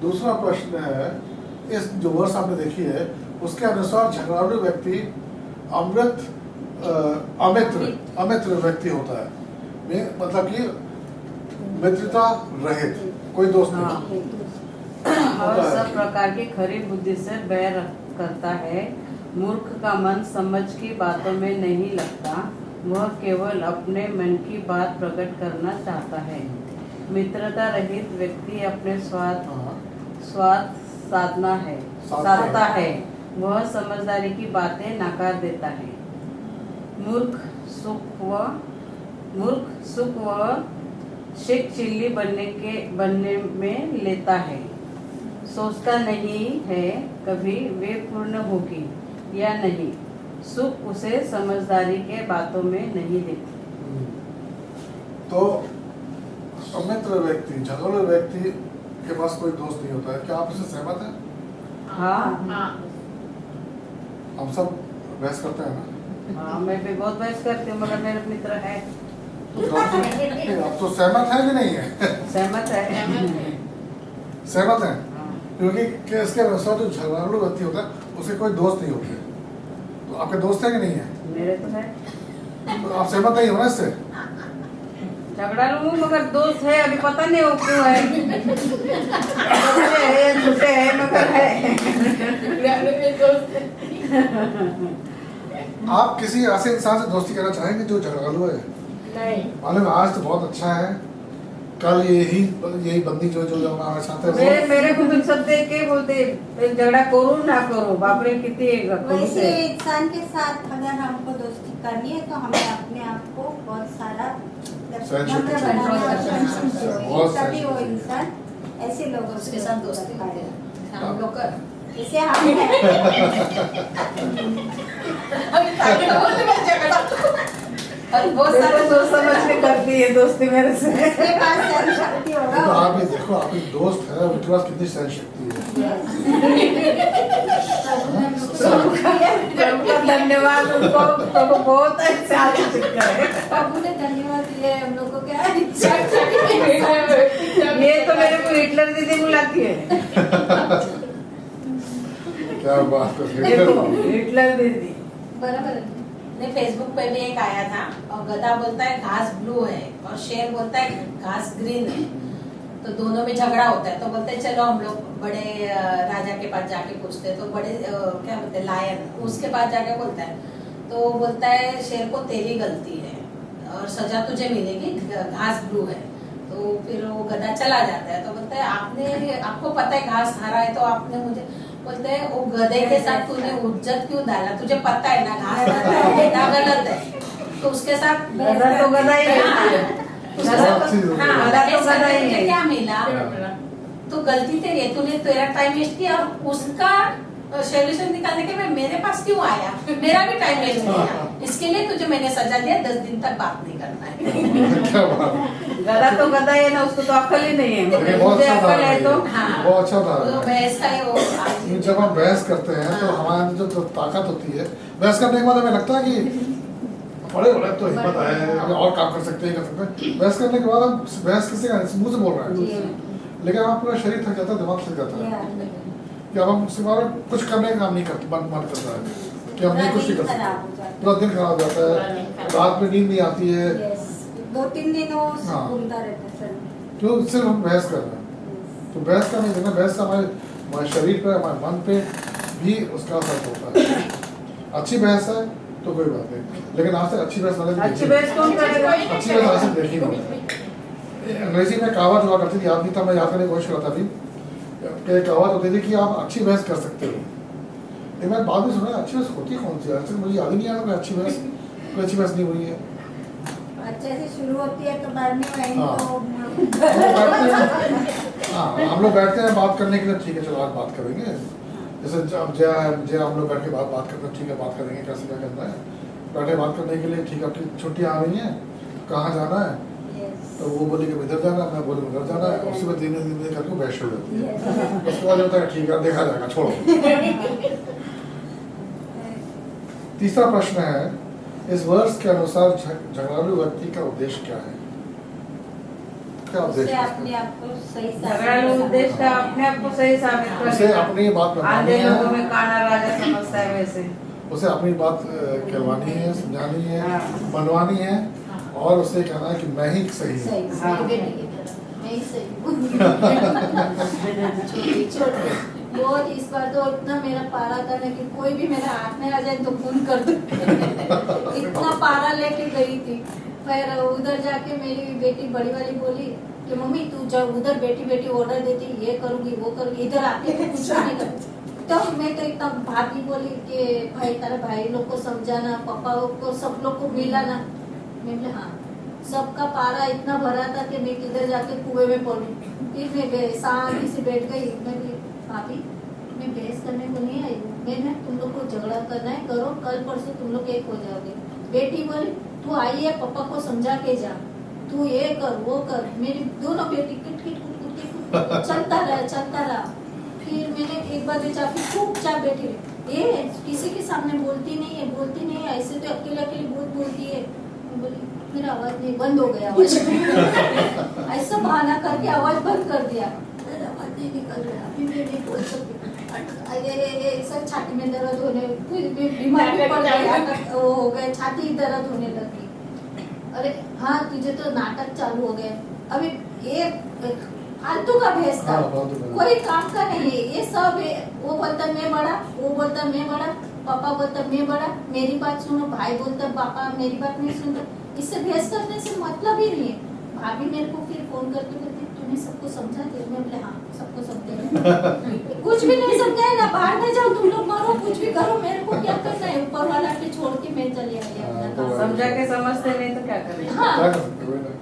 दूसरा प्रश्न है, इस जो वर्ष आपने देखी है उसके अनुसार झगड़ालू व्यक्ति अमित्र व्यक्ति होता है। मतलब कि मित्रता रहित, कोई दोस्त हाँ। नहीं और होता है। सब प्रकार की खरी बुद्धि से बैर करता है। मूर्ख का मन समझ की बातों में नहीं लगता, वह केवल अपने मन की बात प्रकट करना चाहता है। मित्रता रहित व्यक्ति अपने स्वार्थ साधता है, वह समझदारी की बातें नकार देता है। मूर्ख सुख व शेख चिल्ली बनने में लेता है, सोचता नहीं है कभी वे पूर्ण होगी या नहीं, सुख उसे समझदारी के बातों में नहीं देती। तो अमित्र व्यक्ति, झगड़ालू व्यक्ति के पास कोई दोस्त नहीं होता है। क्या आप इससे सहमत हैं? हाँ, हम सब बहस करते हैं ना। हाँ, मैं भी बहुत बहस करती हूँ मगर मेरे मित्र है। आप तो सहमत है कि नहीं है? सहमत है। सहमत है, हाँ। क्योंकि इसके अनुसार जो झगड़ालू व्यक्ति होता है उसके कोई दोस्त नहीं होते। तो आपके दोस्त है कि नहीं है? मेरे तो है। तो आप सहमत नहीं हो ना इससे? झगड़ा लूँ मगर दोस्त है, अभी पता नहीं वो क्यों है। बड़े है छोटे है मगर है। आप किसी ऐसे इंसान से दोस्ती करना चाहेंगे जो झगड़ालू है? नहीं। मालूम है, आज तो बहुत अच्छा है, कल यही बंदी जो हमारे साथ है मेरे को तो सब देख के बोलते झगड़ा करो ना करो, बाप रे कितनी वैसे इंसान के साथ अगर हमको दोस्ती करनी है तो हमें अपने आप को बहुत सारा नम्र बनाना चाहिए, तभी वो इंसान ऐसे लोगों उसके साथ दोस्ती करते हैं हम लोग कर। जैसे हम हैं। अभी ताकि ना बोलते मैं झगड़ा और बहुत सारे सोच समझ के करती है दोस्ती मेरे से। इसके पास सहन शक्ति होगा। तो आप ही देखो, आपकी दोस्त है, उनके पास कितनी सहन शक्ति है। Yes. प्रभु का धन्यवाद उनको, प्रभु बहुत अच्छा चक्कर है। प्रभु ने धन्यवाद दिया है हम लोग को। क्या ये तो मेरे को हिटलर दीदी बुलाती है। क्या बात कर देखो हिटलर दीदी। बराबर है। नहीं, फेसबुक पे भी एक आया था और गधा बोलता है घास ब्लू है और शेर बोलता है घास ग्रीन है, तो दोनों में झगड़ा होता है। तो बोलते हैं चलो हम लोग बड़े राजा के पास जाके पूछते हैं। तो बड़े क्या बोलते हैं लायन, उसके पास जाके बोलता है, तो बोलता है शेर को तेरी गलती है और सजा तुझे मिलेगी, घास ब्लू है। तो फिर वो गधा चला जाता है। तो बोलता है आपको पता है घास हरा है, तो आपने मुझे, बोलते हैं वो गधे के साथ तूने उज्जत क्यों डाला, तुझे पता है ना घास ना गलत है, तो उसके साथ गधा तो गधा ही है। हाँ, गधा तो गधा ही है। क्या मिला, तो गलती तेरी है, तूने तेरा टाइम वेस्ट किया और उसका सोल्यूशन निकालने के लिए मेरे पास क्यों आया, मेरा भी टाइम वेस्ट किया, इसके लिए तुझे मैंने सजा दिया, 10 दिन तक बात नहीं करना है। क्या बात। गधा तो गधा है ना, उसको तो अक्ल ही नहीं है। लेकिन बहुत मुझे अच्छा अक्ल है तो था, हाँ। बहुत अच्छा था। तो भैंस का ही वो जब हम बहस करते हैं तो हाँ। हमारे अंदर जो ताकत होती है, बहस करने के बाद हमें लगता है कि बड़े बड़े तो हिम्मत है, हमें और काम कर सकते हैं, कर सकते हैं। बहस करने के बाद हम बहस किसी का मुंह से बोल रहे हैं, लेकिन हमारा पूरा शरीर थक जाता है, दिमाग थक जाता है कि अब हम उसके बारे में कुछ करने का काम नहीं करते, मन करता है कि हम नहीं कुछ नहीं कर सकते। पूरा दिन खराब हो जाता है, रात में नींद नहीं आती है। 2-3 दिन वो हाँ। घूमता रहता है सर। क्यों? सिर्फ हम बहस कर रहे हैं। तो बहस का नहीं देना, बहस का हमारे शरीर पे, हमारे मन पे भी उसका असर होता है। अच्छी बहस है तो कोई बात नहीं, लेकिन आज तक अच्छी बहस वाले अच्छी बहस कौन करेगा? अच्छी बहस आज तक देखी नहीं। अंग्रेजी में कहावत हुआ करती थी, याद नहीं था, मैं याद करने की कोशिश कर रहा था अभी। कहावत होती थी कि आप अच्छी बहस कर सकते हो। लेकिन मैं बाद में सुना अच्छी बहस होती कौन सी, आज तक मुझे याद ही नहीं आया अच्छी बहस, कोई अच्छी बहस नहीं हुई है। अच्छे से शुरू होती है तो बाद में वहीं हाँ। तो हाँ, हम लोग बैठते हैं बात करने के लिए, ठीक है चलो आज बात करेंगे। जैसे अब जय हम लोग बैठ के बात करते हैं, ठीक है बात करेंगे, कैसे क्या करना है, बैठे बात करने के लिए। ठीक है, आपकी छुट्टियाँ आ रही हैं, कहाँ जाना है, तो वो बोले कि इधर जाना है, मैं बोले उधर जाना है, उसी में धीमे करके बहस हो जाती है। उसके बाद होता है ठीक है देखा जाएगा, छोड़ो। तीसरा प्रश्न है, इस वर्ष के अनुसार झगड़ालू व्यक्ति का उद्देश्य क्या है? क्या उससे उद्देश्य है अपने इसका? आप को सही झगड़ालू उद्देश्य का अपने आप को सही साबित करने उसे का। अपनी बात बतानी आधे लोगों है, में काना राजा समझता है वैसे। उसे अपनी बात कहवानी है, समझानी है, हाँ। मनवानी है, और उसे कहना है कि मैं ही सही हूँ। सही हाँ। मेरी बेटी की तरह मैं ही सही हूँ। छोटी बहुत, इस बार तो इतना मेरा पारा था ना कि कोई भी मेरे हाथ में आ जाए तो खून कर दो। इतना पारा लेके गई थी। फिर उधर जाके मेरी बेटी बड़ी वाली बोली कि मम्मी तू जब उधर बेटी ऑर्डर देती, ये करूंगी वो करूंगी, इधर आके तो कुछ नहीं करती। तो मैं तो एकदम भाभी बोली कि भाई तेरे भाई लोग को समझाना, पापा को सब लोग को मिलाना। मैं बोले हाँ, सबका पारा इतना भरा था कि मैं किधर जाके कुएं में पड़ी। फिर मैं शांति से बैठ गई। मैं बोली भाभी मैं बहस करने को नहीं आई हूँ, मैं तुम लोग को झगड़ा करना है करो, कल परसों तुम लोग एक हो जाओगे। बेटी बोली तू आई है पापा को समझा के जा, तू ये कर वो कर। मेरी दोनों बेटी किट किट कुट कुट चलता रहा। फिर मैंने एक बार जाके चुपचाप बैठी रही, ये किसी के सामने बोलती नहीं है, ऐसे तो अकेले बहुत बोलती है। मैं बोली मेरा आवाज नहीं बंद हो गया, आवाज ऐसा बहाना करके आवाज बंद कर दिया। आवाज नहीं निकल रहा, अभी मैं नहीं बोल सकती। सर छाती में दर्द होने, बीमार भी पड़ गया, वो हो गए, छाती दर्द होने लगी। अरे हाँ तुझे तो नाटक चालू हो गया। अभी ये फालतू का भेस था, कोई काम का नहीं है ये सब है। वो बोलता मैं बड़ा, वो बोलता मैं बड़ा, पापा बोलता मैं बड़ा, मेरी बात सुनो, भाई बोलता पापा मेरी बात नहीं सुनता। इससे भेस करने से मतलब ही नहीं है। भाभी मेरे को फिर फोन करके बोलती तूने सबको समझा दिया? मैं बोले हाँ सबको समझा। कुछ भी नहीं समझाया ना, बाहर नहीं जाओ तुम लोग, मारो कुछ भी करो, मेरे को क्या करना है, ऊपर वाला पे छोड़ के मैं चली आई अपना काम। समझा के समझते नहीं तो क्या करें। हाँ। क्या कर सकते हो ना?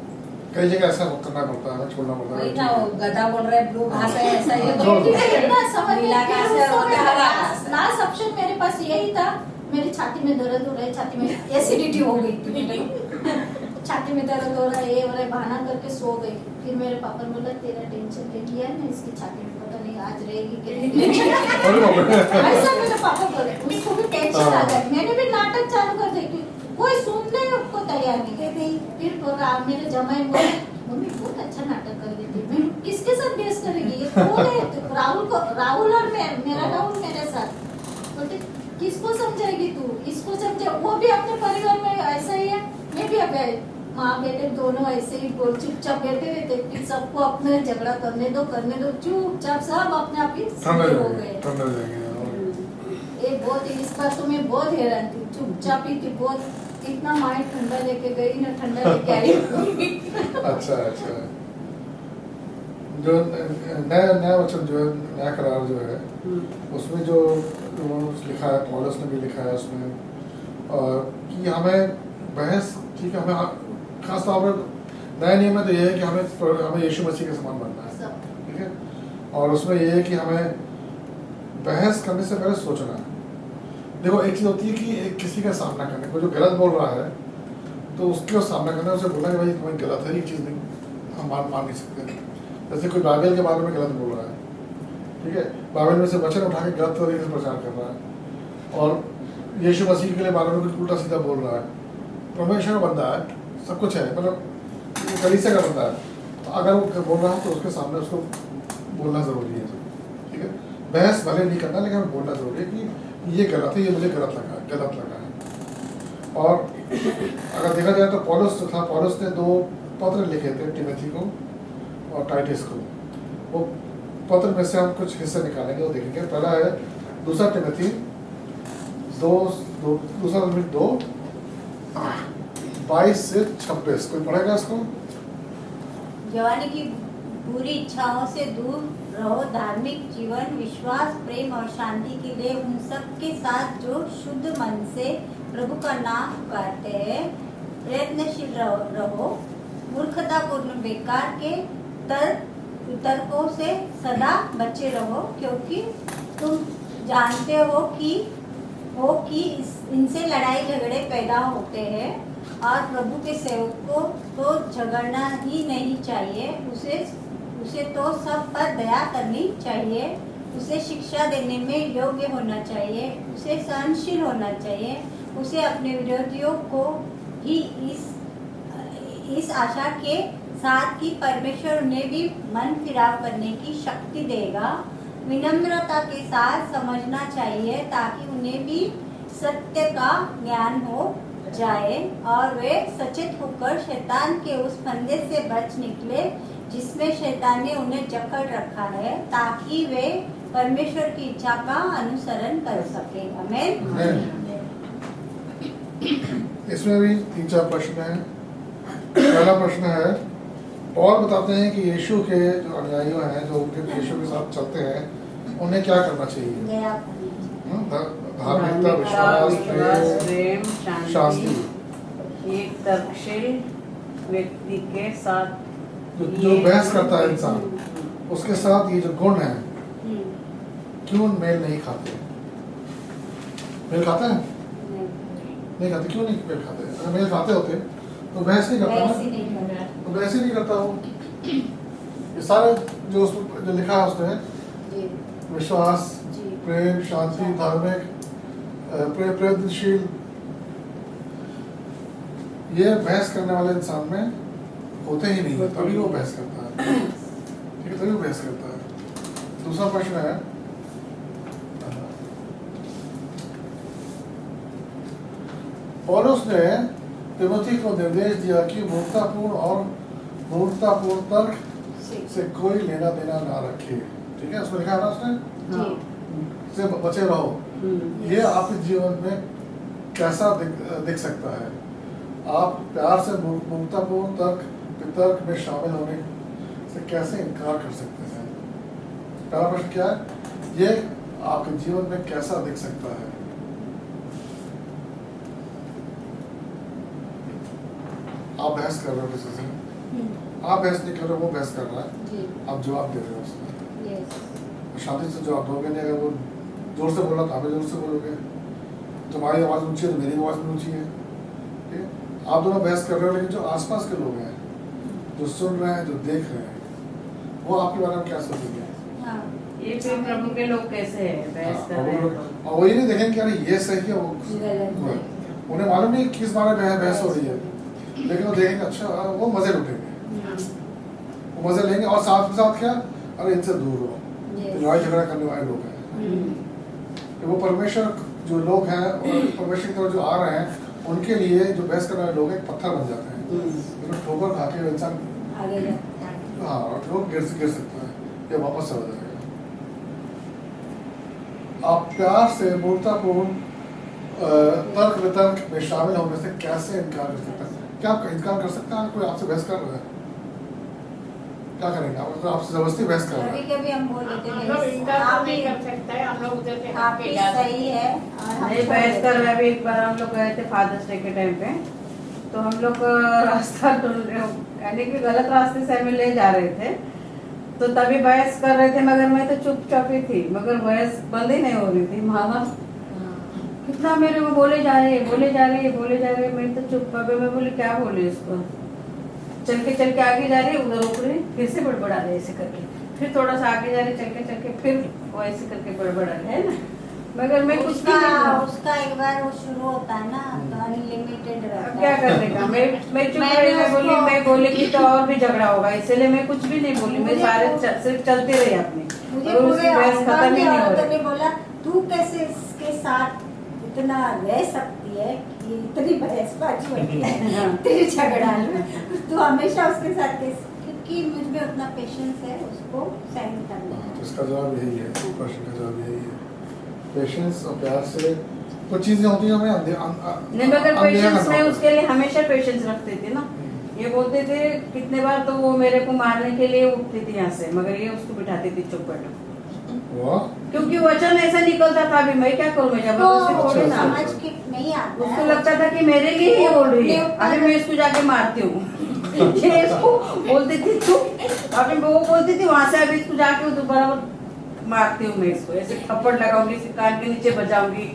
कई जगह ऐसा करना पड़ता है, छोड़ना पड़ता वही है। ना, वो गधा बोल रहा है ब्लू घास है, ऐसा ये छोड़ दो। इतना समझ में नीला घास है, वो हरा घास है। लास्ट ऑप्शन मेरे पास यही था। मेरी छाती में दर्द हो रहा है, छाती में एसिडिटी हो गई थी मेरे को। छाती में दर्द हो रहा है, ये हो रहा है, बहाना करके सो गई। फिर मेरे पापा ने बोला तेरा टेंशन ले लिया है ना, इसकी छाती में पता नहीं आज रहेगी कि नहीं अरे बाप रे। ऐसा मेरे पापा बोले, उसको भी टेंशन आ गया। मैंने भी नाटक चालू कर दी कि कोई सुनने को तैयार नहीं है। फिर मेरे जमाई बोले, मम्मी बहुत अच्छा नाटक कर रही थी, मैं किसके साथ बहस करेगी, ये कौन है? तो राहुल और मेरा राहुल मेरे साथ। बोलते किसको समझाएगी तू, इसको समझा। वो भी अपने परिवार में ऐसा ही है, मैं भी अब माँ बेटे दोनों ऐसे ही बोल चुपचाप बैठे रहते, फिर सबको अपने झगड़ा करने दो चुपचाप सब अपने आप ही ठंडा स्थिर हो जाएंगे, गए। ठंडा जाएंगे। ये बहुत इस बार तो मैं बहुत हैरान थी, चुपचाप ही थी, बहुत इतना माइंड ठंडा लेके गई ना, ठंडा लेके आई। अच्छा। जो नया वचन जो है, नया करार जो है, उसमें जो उन्होंने लिखा है, पौलुस ने भी लिखा है उसमें, और कि हमें बहस, ठीक है, हमें खास तौर पर नया नियम में तो ये है कि हमें यीशु मसीह के समान बनना है, सब ठीक है। और उसमें ये है कि हमें बहस करने से पहले सोचना है। देखो, एक चीज़ होती है कि एक किसी का सामना करने को, जो गलत बोल रहा है तो उसके सामना करना, उसे बोलना कि भाई तुम्हें गलत है, ये चीज़ नहीं, हम मान नहीं सकते। जैसे कोई बाइबल के बारे में गलत बोल रहा है, ठीक है, बाइबल में से वचन उठा के गलत तरीके से प्रचार कर रहा है, और यीशु मसीह के लिए बारे में कुछ उल्टा सीधा बोल रहा है, परमेश्वर का बंदा है, सब कुछ है, मतलब कलीसिया का बंदा है, तो अगर वो बोल रहा है तो उसके सामने उसको बोलना ज़रूरी है, ठीक है। बहस भले नहीं करना, लेकिन हमें बोलना ज़रूरी है कि ये गलत है, ये मुझे गलत लगा है। और अगर देखा जाए तो पौलुस ने 2 पत्र लिखे थे, टिमोथी को और टाइटस को। वो पत्र में से हम कुछ हिस्से निकालेंगे, वो देखेंगे। पहला है दूसरा टिमोथी 2:22 से 26। कोई पढ़ेगा इसको? जवानी की बुरी इच्छाओं से दूर रहो, धार्मिक जीवन, विश्वास, प्रेम और शांति के लिए उन सब के साथ जो शुद्ध मन से प्रभु का नाम पुकारते हैं प्रयत्नशील रहो। मूर्खतापूर्ण बेकार के तर्कों से सदा बचे रहो, क्योंकि तुम जानते हो कि इनसे लड़ाई झगड़े पैदा होते हैं, और प्रभु के सेवक को तो झगड़ना ही नहीं चाहिए, उसे तो सब पर दया करनी चाहिए, उसे शिक्षा देने में योग्य होना चाहिए, उसे सहनशील होना चाहिए, उसे अपने विरोधियों को ही इस आशा के साथ कि परमेश्वर उन्हें भी मन फिराव करने की शक्ति देगा, विनम्रता के साथ समझना चाहिए, ताकि उन्हें भी सत्य का ज्ञान हो जाए और वे सचेत होकर शैतान के उस फंदे से बच निकले जिसमें शैतान ने उन्हें जकड़ रखा है, ताकि वे परमेश्वर की इच्छा का अनुसरण कर सके। आमीन। इसमें भी 3-4 प्रश्न हैं। पहला प्रश्न है, पौल बताते हैं कि यीशु के जो अनुयायी हैं, जो उनके यीशु के साथ चलते हैं, उन्हें क्या करना चाहिए? दया करनी चाहिए। धार्मिकता, विश्वास, प्रेम, शांति। एक तर्कशील व्यक्ति के साथ जो बहस करता है इंसान, उसके साथ ये जो गुण है, क्यों मेल नहीं खाते? मेल खाते हैं? नहीं खाते। क्यों नहीं मेल खाते? अगर मेल खाते होते तो बहस नहीं करता ना, तो बहस ही नहीं करता वो। ये सारे जो लिखा है उसमें, विश्वास, प्रेम, शांति, धार्मिक, प्रयत्नशील, ये बहस करने वाले इंसान में होते ही नहीं, तभी वो बहस करता है, ठीक है, तभी वो बहस करता है। दूसरा प्रश्न है, पौलुस ने तिमोथी को निर्देश दिया कि मूर्खतापूर्ण तर्क से कोई लेना देना ना रखे, ठीक है, उसमें लिखा है ना उसने, से बचे रहो। ये आपके जीवन में कैसा दिख सकता है? आप प्यार से मूर्खतापूर्ण तर्क में शामिल होने से कैसे इनकार कर सकते हैं? पहला प्रश्न क्या है? ये आपके जीवन में कैसा दिख सकता है? आप बहस कर रहे हो किसी से, आप बहस नहीं कर रहे हो, वो बहस कर रहा है, आप जवाब दे रहे हो उसमें, शांति से जवाब दोगे नहीं। अगर वो जोर से बोला तो आप जोर से बोलोगे, तुम्हारी आवाज़ ऊंची है तो मेरी आवाज़ भी ऊंची है, ठीक है। आप दोनों बहस कर रहे हो, लेकिन जो आसपास के लोग हैं, जो सुन रहे हैं, जो देख रहे हैं, वो आपके बारे में क्या सोचेंगे? ये फिर प्रभु के लोग कैसे है बहस कर रहे हैं तो। और वो ये नहीं देखेंगे कि अरे ये सही है, वो गलत है। उन्हें मालूम नहीं किस बारे में बहस हो रही है, लेकिन वो देखेंगे अच्छा वो मजे लुटेंगे, वो मजे लेंगे और साथ में साथ क्या, अरे इनसे दूर रहो, लड़ाई झगड़ा करने वाले लोग हैं। तो वो परमेश्वर जो लोग हैं और परमेश्वर की तरफ जो आ रहे हैं उनके लिए जो बहस करने वाले लोग हैं, एक पत्थर बन जाते हैं, उसमें ठोकर खा के इंसान आगे जाते हाँ लोग गिर सकता है या वापस चला जाएगा। आप प्यार से मूर्तापूर्ण तर्क वितर्क में शामिल होने से कैसे इनकार कर सकते हैं? क्या आप इनकार कर सकते हैं? कोई आपसे बहस कर रहा है, क्या करेंगे आप? अगर आपसे जबरदस्ती बहस कर रहा कभी है, कभी हम बोल देते हम लोग इनकार तो नहीं कर सकते हैं, हम लोग उधर से आप ही सही है और हम नहीं बहस कर रहे। अभी एक बार हम लोग गए थे फादर्स डे के टाइम पे, तो हम लोग रास्ता ढूंढ रहे, यानी कि गलत रास्ते से हमें ले जा रहे थे, तो तभी बहस कर रहे थे, मगर मैं तो चुपचाप ही थी, मगर बहस बंद ही नहीं हो रही थी। मामा कितना मेरे को बोले जा रहे, मैं तो चुप। अबे मैं बोली क्या बोले इसको, चल के आगे जा रही, उधर रुक रही, फिर से बड़बड़ा रहे ऐसे करके, फिर थोड़ा सा आगे जा रही, चल के फिर वो ऐसे करके बड़बड़ा रहे, है ना। मगर मैं कुछ भी नहीं बोली। उसका एक बार वो शुरू होता है ना तो अनलिमिटेड रहता अब है। क्या करने का, मैं चुप रही, मैं बोलेगी तो और भी झगड़ा होगा, इसलिए मैं कुछ भी नहीं बोली, मैं सारे सिर्फ चलते रही अपनी, मुझे और उसकी पूरे बहस खत्म अफगान ही की नहीं हो औरतों रही। ने बोला तू कैसे इसके साथ इतना रह सकती है कि इतनी बहसबाजी होती है तेरी झगड़ा में, तू हमेशा उसके साथ कैसे, क्योंकि मुझ में उतना पेशेंस है उसको सहन करने तो का। इसका जवाब यही है, प्रश्न का जवाब यही है, पेशेंस और प्यार से कुछ चीजें होती हैं हमें नहीं मगर पेशेंस में उसके लिए हमेशा पेशेंस रखते थे ना। ये बोलते थे कितने बार तो वो मेरे को मारने के लिए उठती थी यहाँ से, मगर ये उसको बिठाती थी चुप बैठो, क्योंकि वचन ऐसा निकलता था। अभी मैं क्या करूँ, मैं जबरदस्ती तो थोड़ी ना। समझ के नहीं आता उसको है। लगता था कि मेरे लिए ही बोल रही है, अभी मैं इसको जाके मारती हूँ। ये इसको बोलती थी चुप, अभी वो बोलती थी वहां से, अभी इसको जाके बराबर मारती हूँ मैं इसको, ऐसे थप्पड़ लगाऊंगी, इसे कान के नीचे बजाऊंगी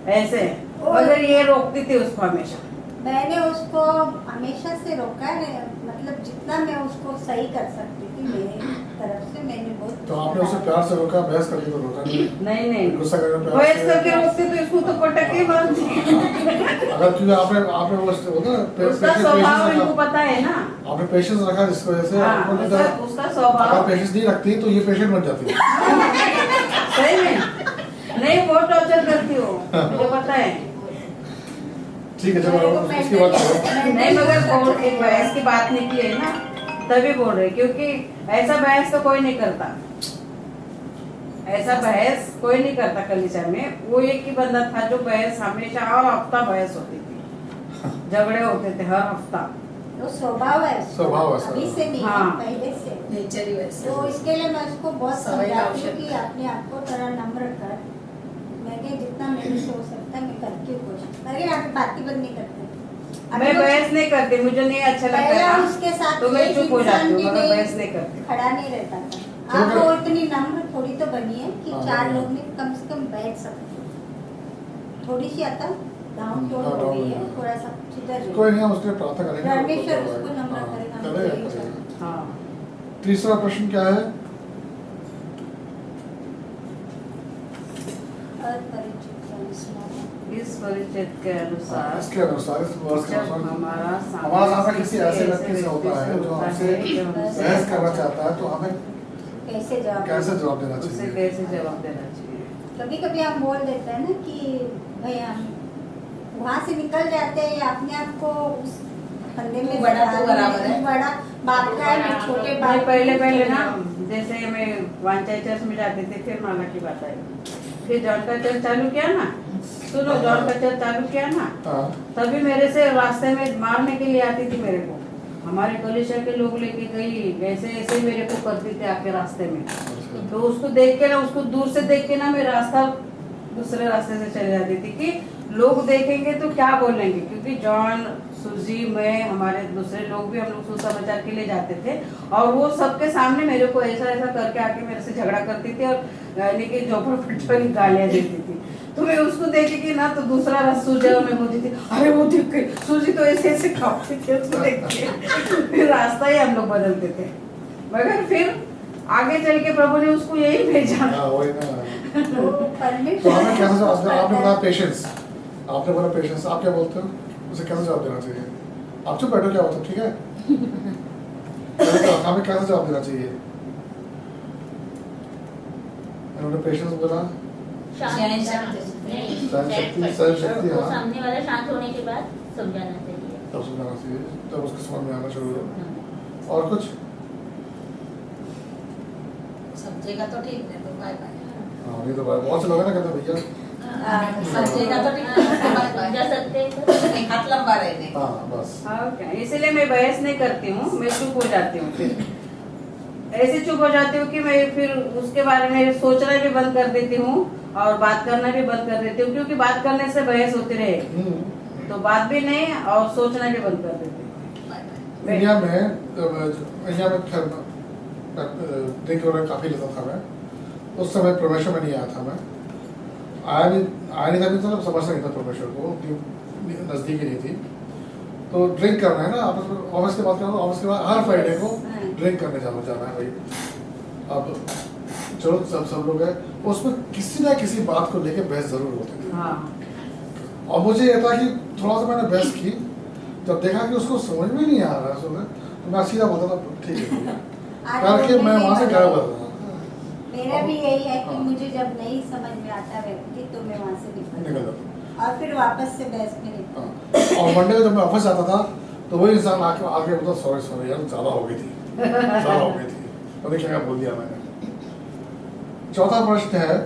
ऐसे, मगर ये रोकती थी उसको हमेशा। मैंने उसको हमेशा से रोका है, मतलब जितना मैं उसको सही कर सकती थी मेरे तरफ से मैंने बहुत। तो आपने उसे प्यार से रोका, बहस करके तो रोका नहीं, नहीं गुस्सा करके प्यार बहस से। करके रोकती तो इसको तो पटक के मारती। अगर क्योंकि आपने वो होता है उसका स्वभाव इनको पता है ना। आपने पेशेंस रखा जिसकी वजह से हाँ, आपको नहीं उसका अगर स्वभाव पेशेंस नहीं रखती तो ये पेशेंट बन जाती है। सही में नहीं, बहुत टॉर्चर करती हो, मुझे पता है। ठीक है चलो उसकी बात करें। नहीं मगर एक बहस की बात निकली है ना, तभी बोल रहे, क्योंकि ऐसा बहस तो कोई नहीं करता, ऐसा बहस कोई नहीं करता कलीसिया में। वो एक ही बंदा था जो बहस हमेशा, हर हफ्ता बहस होती थी, झगड़े होते थे हर हफ्ता। वो स्वभाव है उसका, स्वभाव है उसका। अभी से नहीं हाँ। पहले से। नेचर ही वैसे। तो इसके लिए मैं उसको बहुत समय का समझाती हूँ औषध। कि अपने आप को थोड़ा नम्र कर। मैंने जितना मेरे से हो सकता है मैं करती हूँ कोशिश, लेकिन आप बात ही बंद नहीं करते। अभी मैं तो बहस नहीं करती, मुझे नहीं अच्छा लगता पहला है उसके साथ तो मैं एक चुप हो इंसान जाती हूँ, भी मगर नहीं बहस नहीं करती। खड़ा नहीं रहता था। चलो आप वो फिर- इतनी नम्र थोड़ी तो बनी है कि हाँ, चार हाँ। लोग में कम से कम बैठ सकते हैं। थोड़ी सी आता डाउन टोन हाँ, हो डाउन रही है, हो रही है। थोड़ा सा सुधर रही कोई है। नहीं, हम उसके लिए प्रार्थना करेंगे। परमेश्वर उसको नम्र हाँ, करेगा, हम करेगा, यही करेगा। हाँ तीसरा प्रश्न क्या है? अपरिचित के अनुसार। इस परिचित के अनुसार इसके अनुसार इस वर्ष के जब अनुसार हमारा सामना किसी ऐसे व्यक्ति से होता है जो हमसे बहस करना चाहता है तो हमें कैसे जवाब कैसे जवाब देना उसे चाहिए? कैसे जवाब देना चाहिए। कभी कभी हम बोल देते हैं ना कि भाई हम वहाँ से निकल जाते हैं या अपने आप को उस फंदे में तू बड़ा, डाल तू बराबर देते हैं, है। बड़ा बाप का है, मैं छोटे मैं बाप पहले ना, जैसे मैं वांचा चर्च में जाती थी, फिर माला की बात आई, फिर जॉन का चर्च चालू किया ना, सुनो जॉन का चर्च चालू किया ना, हाँ, तभी मेरे से रास्ते में मारने के लिए आती थी मेरे को, हमारे कलिशा के लोग लेके गई, ऐसे ऐसे ही मेरे को करती थी आके रास्ते में। तो उसको देख के ना, उसको दूर से देख के ना मैं रास्ता दूसरे रास्ते से चले जाती थी कि लोग देखेंगे तो क्या बोलेंगे, क्योंकि जॉन, सुजी, मैं, हमारे दूसरे लोग भी, हम लोग सुसमाचार के लिए जाते थे, और वो सबके सामने मेरे को ऐसा ऐसा करके आके मेरे से झगड़ा करती थी और यानी कि झोपड़ पट्टी गालियां देती थी। तो मैं उसको देखेगी ना तो दूसरा रास्ता सूझा, मैं बोलती थी अरे वो दिख गई सूजी, तो ऐसे ऐसे खाती थी उसको देख के। फिर रास्ता ही हम लोग बदलते थे, मगर फिर आगे चल के प्रभु ने उसको यही भेजा। हाँ वही ना। तो तो परमेश्वर हमें कैसे जवाब देना? आपने करता बोला है। पेशेंस, आपने बोला पेशेंस, आप क्या बोलते हो? उसे कैसे जवाब देना चाहिए? आप चुप बैठो, क्या होता, ठीक है? हमें कैसे जवाब देना चाहिए? उन्होंने पेशेंस बोला, सहन शक्ति। नहीं, सहन शक्ति, और वो हाँ। सामने वाला शांत होने के बाद समझाना चाहिए। तब समझाना चाहिए, तब उसके समझ में आना शुरू हो। और कुछ? समझेगा तो ठीक, नहीं तो बाय बाय। हाँ नहीं तो बहुत से लोग हैं ना कहते हैं भैया समझेगा तो ठीक, नहीं तो बाय बाय। समझा सकते हैं तो एक हाथ लंबा रहने। हाँ बस। ओके, इसलिए मैं बहस नहीं करती हूँ, मैं चुप हो जाती हूँ। फिर ऐसे चुप हो जाती हूँ कि मैं फिर उसके बारे में सोचना भी बंद कर देती हूँ और बात करना भी बंद कर देती हूँ, क्योंकि बात करने से बहस होती रहे तो बात भी नहीं और सोचना भी बंद कर देती हूँ। इंडिया में खैर ड्रिंक वगैरह काफ़ी लेता था मैं। उस समय परमेश्वर में नहीं आया था मैं, आया नहीं था, भी तो समझता नहीं था परमेश्वर को, नज़दीकी नहीं थी। तो ड्रिंक करना है ना, आपस में ऑफिस के बाद करो, ऑफिस के बाद हर फ्राइडे को ड्रिंक करने जाना है भाई। अब चलो सब लोग हैं, उसमें किसी ना किसी बात को लेके बहस जरूर होती थी। हाँ, और मुझे ये था कि थोड़ा सा मैंने बहस की, जब देखा कि उसको समझ में नहीं आ रहा है तो मैं सीधा बोलता था ठीक है करके मैं वहाँ से गायब हो रहा था। मेरा भी यही है कि हाँ। मुझे जब नहीं समझ में आता व्यक्ति तो मैं वहाँ से निकल निकल जाता और फिर वापस से बहस में निकल। हाँ। और मंडे को जब मैं ऑफिस जाता था तो वही इंसान आके बोलता सॉरी यार ज़्यादा हो गई थी तो देखिए क्या बोल दिया मैंने। चौथा प्रश्न है,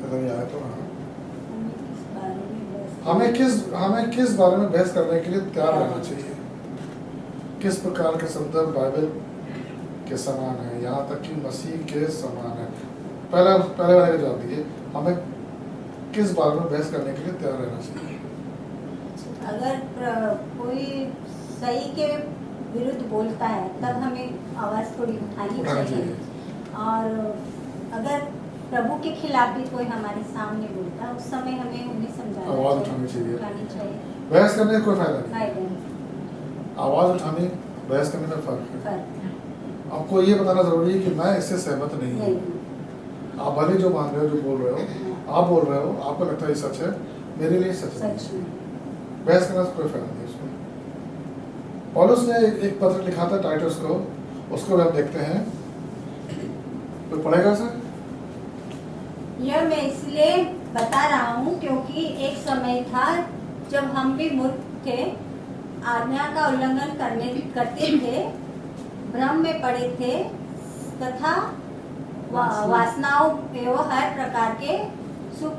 अगर ये आया तो हाँ, हमें किस बारे में बहस हमें किस बारे में बहस करने के लिए तैयार रहना चाहिए? किस प्रकार के संदर्भ बाइबल के समान है, यहाँ तक कि मसीह के समान है? पहले वाले का जवाब दीजिए, हमें किस बारे में बहस करने के लिए तैयार रहना चाहिए? अगर कोई सही के विरुद्ध बोलता है तब हमें आवाज़ थोड़ी उठानी उठाना चाहिए। चाहिए। और अगर प्रभु के खिलाफ भी कोई हमारे सामने बोलता है उस समय हमें उन्हें समझाना आवाज़ उठानी चाहिए। उठानी चाहिए। बहस करने का कोई फायदा नहीं, फायदा नहीं, आवाज़ उठाने बहस करने में फर्क है। फर्क आपको ये बताना जरूरी है कि मैं इससे सहमत नहीं नहीं। हूँ। आप भले जो मान रहे हो, जो बोल रहे हो, आप बोल रहे हो, आपको लगता है ये सच है, मेरे लिए सच नहीं सच है। में बहस करने से कोई फायदा नहीं उसमें। पौलुस ने एक पत्र लिखा था टाइटस को, उसको भी हम देखते हैं, तो पढ़ेगा सर? यह मैं इसलिए बता रहा हूँ क्योंकि एक समय था जब हम भी मूर्ख थे, आज्ञा का उल्लंघन करते थे, भ्रम में पड़े थे तथा वासनाओं एवं हर प्रकार के सुख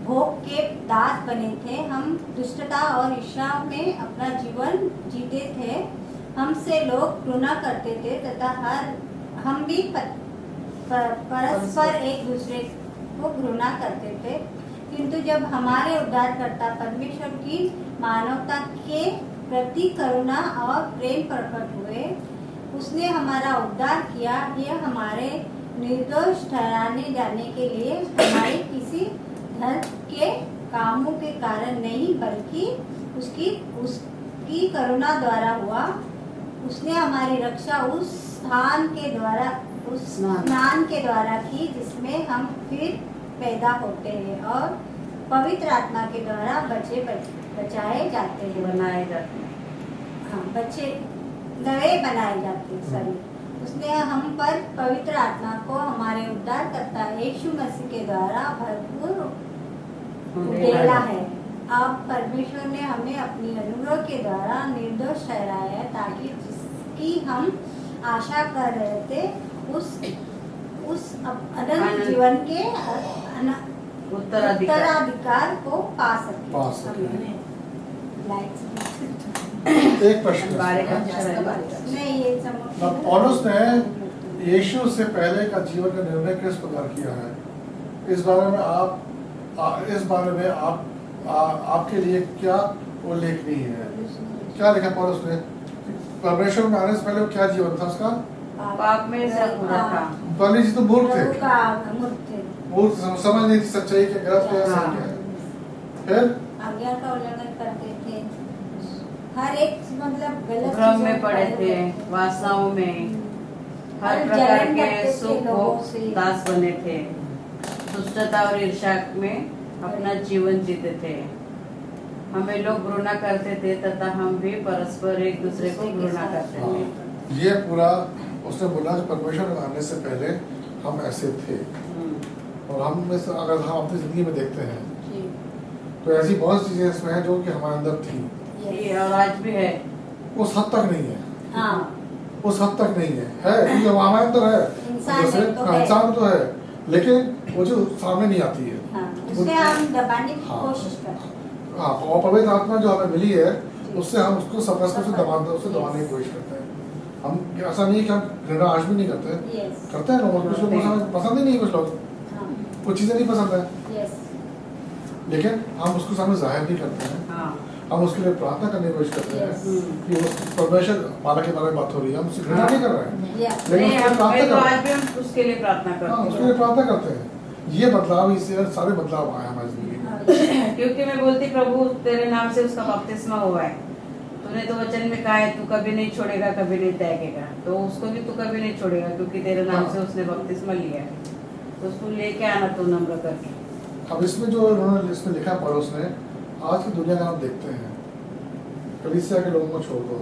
भोग के दास बने थे। हम दुष्टता और ईर्ष्या में अपना जीवन जीते थे। हमसे लोग घृणा करते थे तथा हम भी परस्पर एक दूसरे को घृणा करते थे। किंतु जब हमारे उद्धारकर्ता परमेश्वर की मानवता के प्रति करुणा और प्रेम प्रकट हुए, उसने हमारा उद्धार किया। यह हमारे निर्दोष ठहराने जाने के लिए हमारे किसी धर्म के कामों के कारण नहीं, बल्कि उसकी करुणा द्वारा हुआ। उसने हमारी रक्षा उस स्नान के द्वारा की जिसमें हम फिर पैदा होते हैं और पवित्र आत्मा के द्वारा बचाए जाते हैं, बनाए जाते हैं। हाँ, नए बनाए जाते हैं। सॉरी, उसने हम पर पवित्र आत्मा को हमारे उद्धारकर्ता यीशु मसीह के द्वारा भरपूर उड़ेला है। अब परमेश्वर ने हमें अपनी अनुग्रह के द्वारा निर्दोष ठहराया है, ताकि जिसकी हम आशा कर रहे थे उस अनंत जीवन के उत्तराधिकार को पा सके। एक प्रश्न नहीं, ये पौलुस ने यीशु से पहले का जीवन का निर्णय किस प्रकार किया है? इस बारे में आपके लिए क्या उल्लेखनीय है? क्या लिखा पौलुस ने? परमेश्वर में आने से पहले वो क्या जीवन था उसका? पाप में से पूरा था। पहले जी तो मूर्ख थे, मूर्ख समझ नहीं थी सच्चाई के गलत क्या सही क्या है। फिर आज्ञा का उल्लंघन करते थे, हर एक मतलब गलत भ्रम चीजों में पड़े थे, वासनाओं में, हर और प्रकार जलन के रखते थे सुख लोगों को से। दास बने थे, दुष्टता और ईर्ष्या में अपना जीवन जीते थे। हमें लोग घृणा करते थे तथा हम भी परस्पर एक दूसरे को घृणा करते थे। हाँ, ये पूरा उसने बोला कि परमेश्वर में आने से पहले हम ऐसे थे। और हम में से अगर हम अपनी जिंदगी में देखते हैं जी, तो ऐसी बहुत चीजें इसमें हैं जो कि हमारे अंदर थी, ये और आज भी है। उस हद तक नहीं है, हाँ, उस हद तक नहीं है क्योंकि वो हमारे अंदर है, इंसान जैसे में तो है। इंसान तो है, लेकिन वो जो सामने नहीं आती है। हाँ, उसे हम दबाने की हाँ। कोशिश करते हैं। हाँ, और पवित्र आत्मा जो हमें मिली है उससे हम उसको सप्रेस करके उसे दबाने की कोशिश करते हैं। हम ऐसा नहीं है कि हम घृणा आज भी नहीं करते, Yes, करते हैं लोग, कुछ लोग हमें पसंद ही नहीं है, कुछ लोग हाँ, कुछ चीजें नहीं पसंद है, yes, लेकिन हम उसको सामने जाहिर नहीं करते हैं। हाँ। हम उसके लिए प्रार्थना करने की कोशिश करते हैं Yes. कि उस परमेश्वर माला के बारे में बात हो रही है, हम उससे घृणा नहीं कर रहे हैं, yeah, लेकिन नहीं, उसके लिए प्रार्थना मैं तो कर रहे आज भी हम उसके लिए प्रार्थना हैं। हाँ, करते उसके हैं। लिए प्रार्थना करते हैं। ये बदलाव, इससे सारे बदलाव आए हमारी जिंदगी में। हाँ, क्योंकि मैं बोलती प्रभु तेरे नाम से उसका बपतिस्मा हुआ है, तूने तो वचन में कहा है तू कभी नहीं छोड़ेगा, कभी नहीं त्यागेगा, तो उसको भी तू कभी नहीं छोड़ेगा क्योंकि तेरे नाम से उसने बपतिस्मा लिया है, तो उसको लेके आना तू नम्र करके। अब इसमें जो उन्होंने इसमें लिखा पड़ोस ने, आज की दुनिया का हम देखते हैं, कलीसिया के लोगों को छोड़ दो,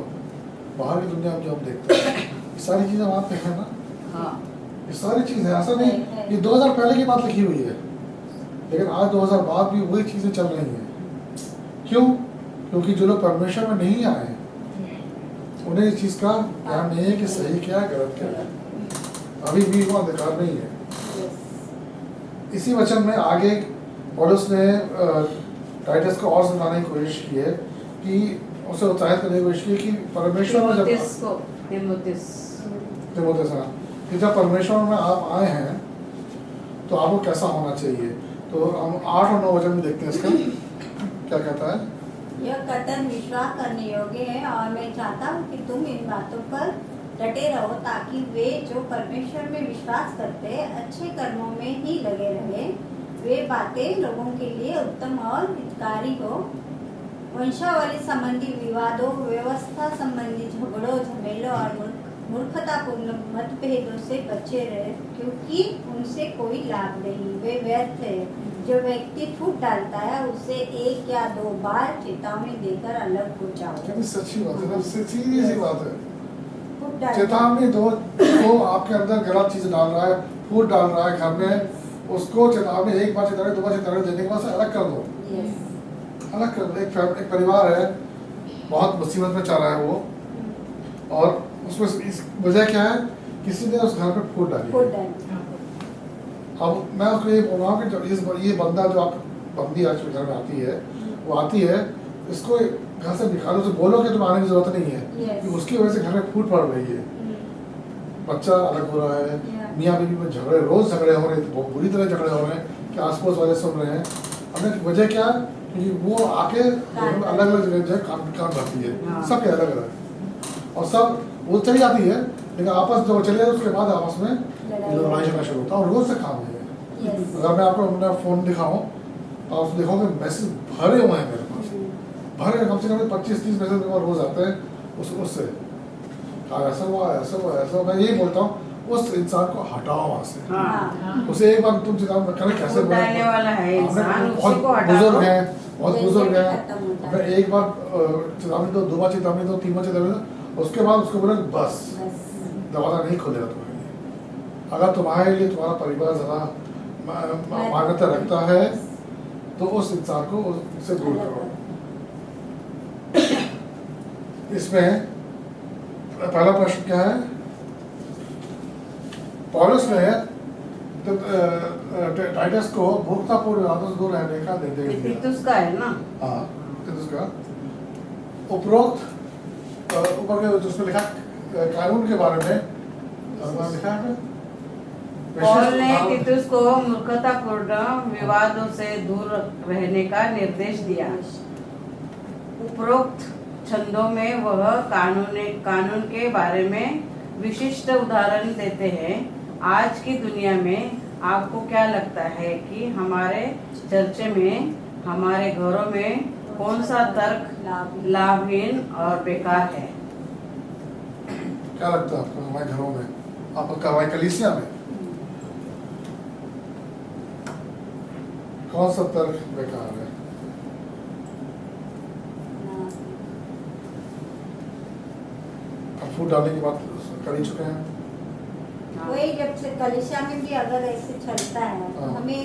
बाहर की दुनिया में जो हम देखते हैं, ये सारी चीजें वहाँ पे है ना, हाँ, ये सारी चीजें, ऐसा नहीं है। ये 2000 पहले की बात लिखी हुई है, लेकिन आज 2000 बाद भी वही चीजें चल रही हैं। क्यों? क्योंकि जो लोग परमेश्वर में नहीं आए उन्हें इस चीज का ज्ञान नहीं है कि सही क्या है, गलत क्या है, अभी भी वो अंधकार नहीं है। yes, इसी वचन में आगे पौलुस ने टाइटस को और समझाने की कोशिश की है कि उसे उत्साहित करने की कोशिश की कि परमेश्वर में तिमुथियुस हाँ, कि जब परमेश्वर में आप आए हैं तो आपको कैसा होना चाहिए। तो हम 8 और 9 वचन में देखते हैं इसका क्या कहता है। यह कथन विश्वास करने योग्य है और मैं चाहता हूँ कि तुम इन बातों पर डटे रहो ताकि वे जो परमेश्वर में विश्वास करते हैं अच्छे कर्मों में ही लगे रहे। वे बातें लोगों के लिए उत्तम और हितकारी हो, वंशावली संबंधी विवादों, व्यवस्था संबंधी झगड़ों, झमेलों और मूर्खतापूर्ण मतभेदों से बचे रहे, क्योंकि उनसे कोई लाभ नहीं, वे व्यर्थ है। जो व्यक्ति फूट डालता है उसे 1 या 2 बार चेतावनी देकर अलग हो जाओ। कितनी सच्ची बात है ना, सीधी सी बात है। फूट डालता है। चेतावनी दो, तो आपके अंदर गलत चीज डाल रहा है, फूट डाल रहा है घर में, उसको चेतावनी 1 बार चेतावनी 2 बार चेतावनी देने के बाद से अलग कर दो, Yes. अलग कर दो। एक परिवार है, बहुत मुसीबत में चल रहा है वो, और उसमें इस वजह क्या है, किसी ने उस घर पे फूट डाली फूट है। डालता है। अब मैं उसको ये बोल रहा हूँ कि ये बंदा जो आप बंदी आज घर में आती है, वो आती है, इसको घर से निकालो, तो बोलो कि तुम आने की जरूरत नहीं है, Yes. कि उसकी वजह से घर में फूट पड़ रही है, बच्चा अलग हो रहा है, Yeah. मियाँ बीवी में झगड़े, रोज झगड़े हो रहे हैं, बहुत बुरी तरह झगड़े हो रहे हैं कि आस पड़ोस वाले सुन रहे हैं। हमें वजह क्या है कि वो आके अलग अलग जगह काम करती है, हाँ। सबके अलग अलग, और सब वो चली जाती है, लेकिन आपस जब चले उसके बाद आपस में लड़ाई झगड़ा शुरू होता है, और रोज से काम है। Yes. अगर मैं आपको अपना फोन दिखाऊं तो आप देखोगे मैसेज भरे हुए हैं मेरे पास, भरे, कम से कम 25-30 मैसेज मेरे पास रोज आते हैं उससे, ऐसा हुआ ऐसा हुआ ऐसा हुआ। मैं यही बोलता हूँ उस इंसान को हटाओ वहाँ से, हाँ, उसे एक बार तुम चेतावनी करे कैसे फूट डालने वाला है इंसान, हमने उसी बहुत को हटा बुजुर्ग दो। हैं, बहुत जैसे बुजुर्ग भी हैं, खत्म होता हमें है। एक बार चेतावनी दो, 2 बार चेतावनी दो, 3 बार चेतावनी दो, उसके बाद उसको बोले बस बस। दरवाजा नहीं खोलेगा तुम्हारे लिए। अगर तुम्हारे लिए तुम्हारा परिवार ज़्यादा मान्यता रखता है तो उस इंसान को उससे दूर करो। इसमें पहला प्रश्न क्या है, पौलुस ने टाइटस को मूर्खतापूर्ण आदतों से दूर रहने का निर्देश ये दिया। तीतुस का है ना। हाँ, तीतुस का उपरोक्त ऊपर के जिसमें लिखा कानून के बारे में लिखा है, पौल ने तीतुस को मूर्खतापूर्ण विवादों से दूर रहने का निर्देश दिया। उपरोक्त छंदों में वह कानून के बारे में विशिष्ट उदाहरण देते हैं। आज की दुनिया में आपको क्या लगता है कि हमारे चर्चे में, हमारे घरों में कौन सा तर्क लाभहीन और बेकार है? क्या लगता है आपको हमारे घरों में आप कार्रवाई कलीसिया में कौन सा तर्क बेकार है? अब फूट डालने की बात कर ही चुके हैं। वही जब से कलिशा में भी अगर ऐसे चलता है तो हाँ। हमें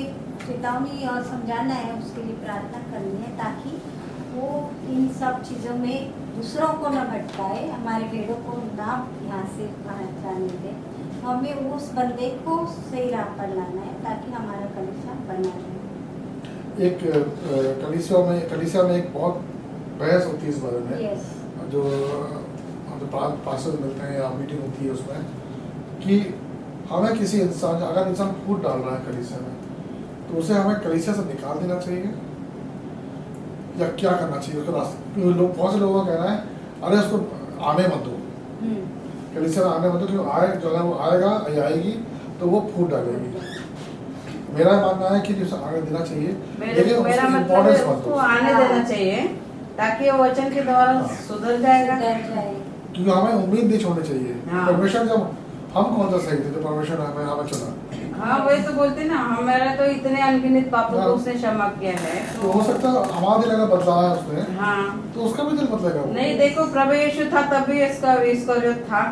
चेतावनी और समझाना है, उसके लिए प्रार्थना करनी है ताकि वो इन सब चीज़ों में दूसरों को न भटकाए, हमारे भेड़ों को ना यहाँ से बाहर जाने दे। तो हमें उस बंदे को सही राह पर लाना है ताकि हमारा कलिशा बना रहे। एक कलीसिया में एक बहुत बहस होती है इस बारे में, यस, जो पास्टर मिलते हैं या मीटिंग होती है उसमें, कि हमें किसी इंसान, अगर इंसान फूट डाल रहा है कलीसिया में, तो उसे हमें कलीसिया से निकाल देना चाहिए या क्या करना चाहिए उसका रास्ता? लोग, बहुत से लोगों का कहना है अरे उसको आने मत दो, कलीसिया में आने मत दो, क्योंकि आए जो है वो आएगा या आएगी तो वो फूट डालेगी। मेरा मानना है कि उसे आने देना चाहिए, लेकिन मेरा उसको मतलब इम्पोर्टेंस है मत उसको दो, आने देना चाहिए ताकि वो वचन के द्वारा हाँ। सुधर जाएगा। डर जाए। क्योंकि हमें उम्मीद नहीं छोड़नी चाहिए। हाँ। परमेश्वर जब हम कौन सा सही थे जो परमेश्वर ने हमें चुना, हाँ वही तो बोलते ना, हमारा तो इतने अनगिनत पापों को उसने क्षमा किया है तो हो सकता है हमारा दिल अगर बदला है उसने, हाँ तो उसका भी दिल बदलेगा वो। नहीं, देखो प्रभु यीशु था तब भी इसका जो था,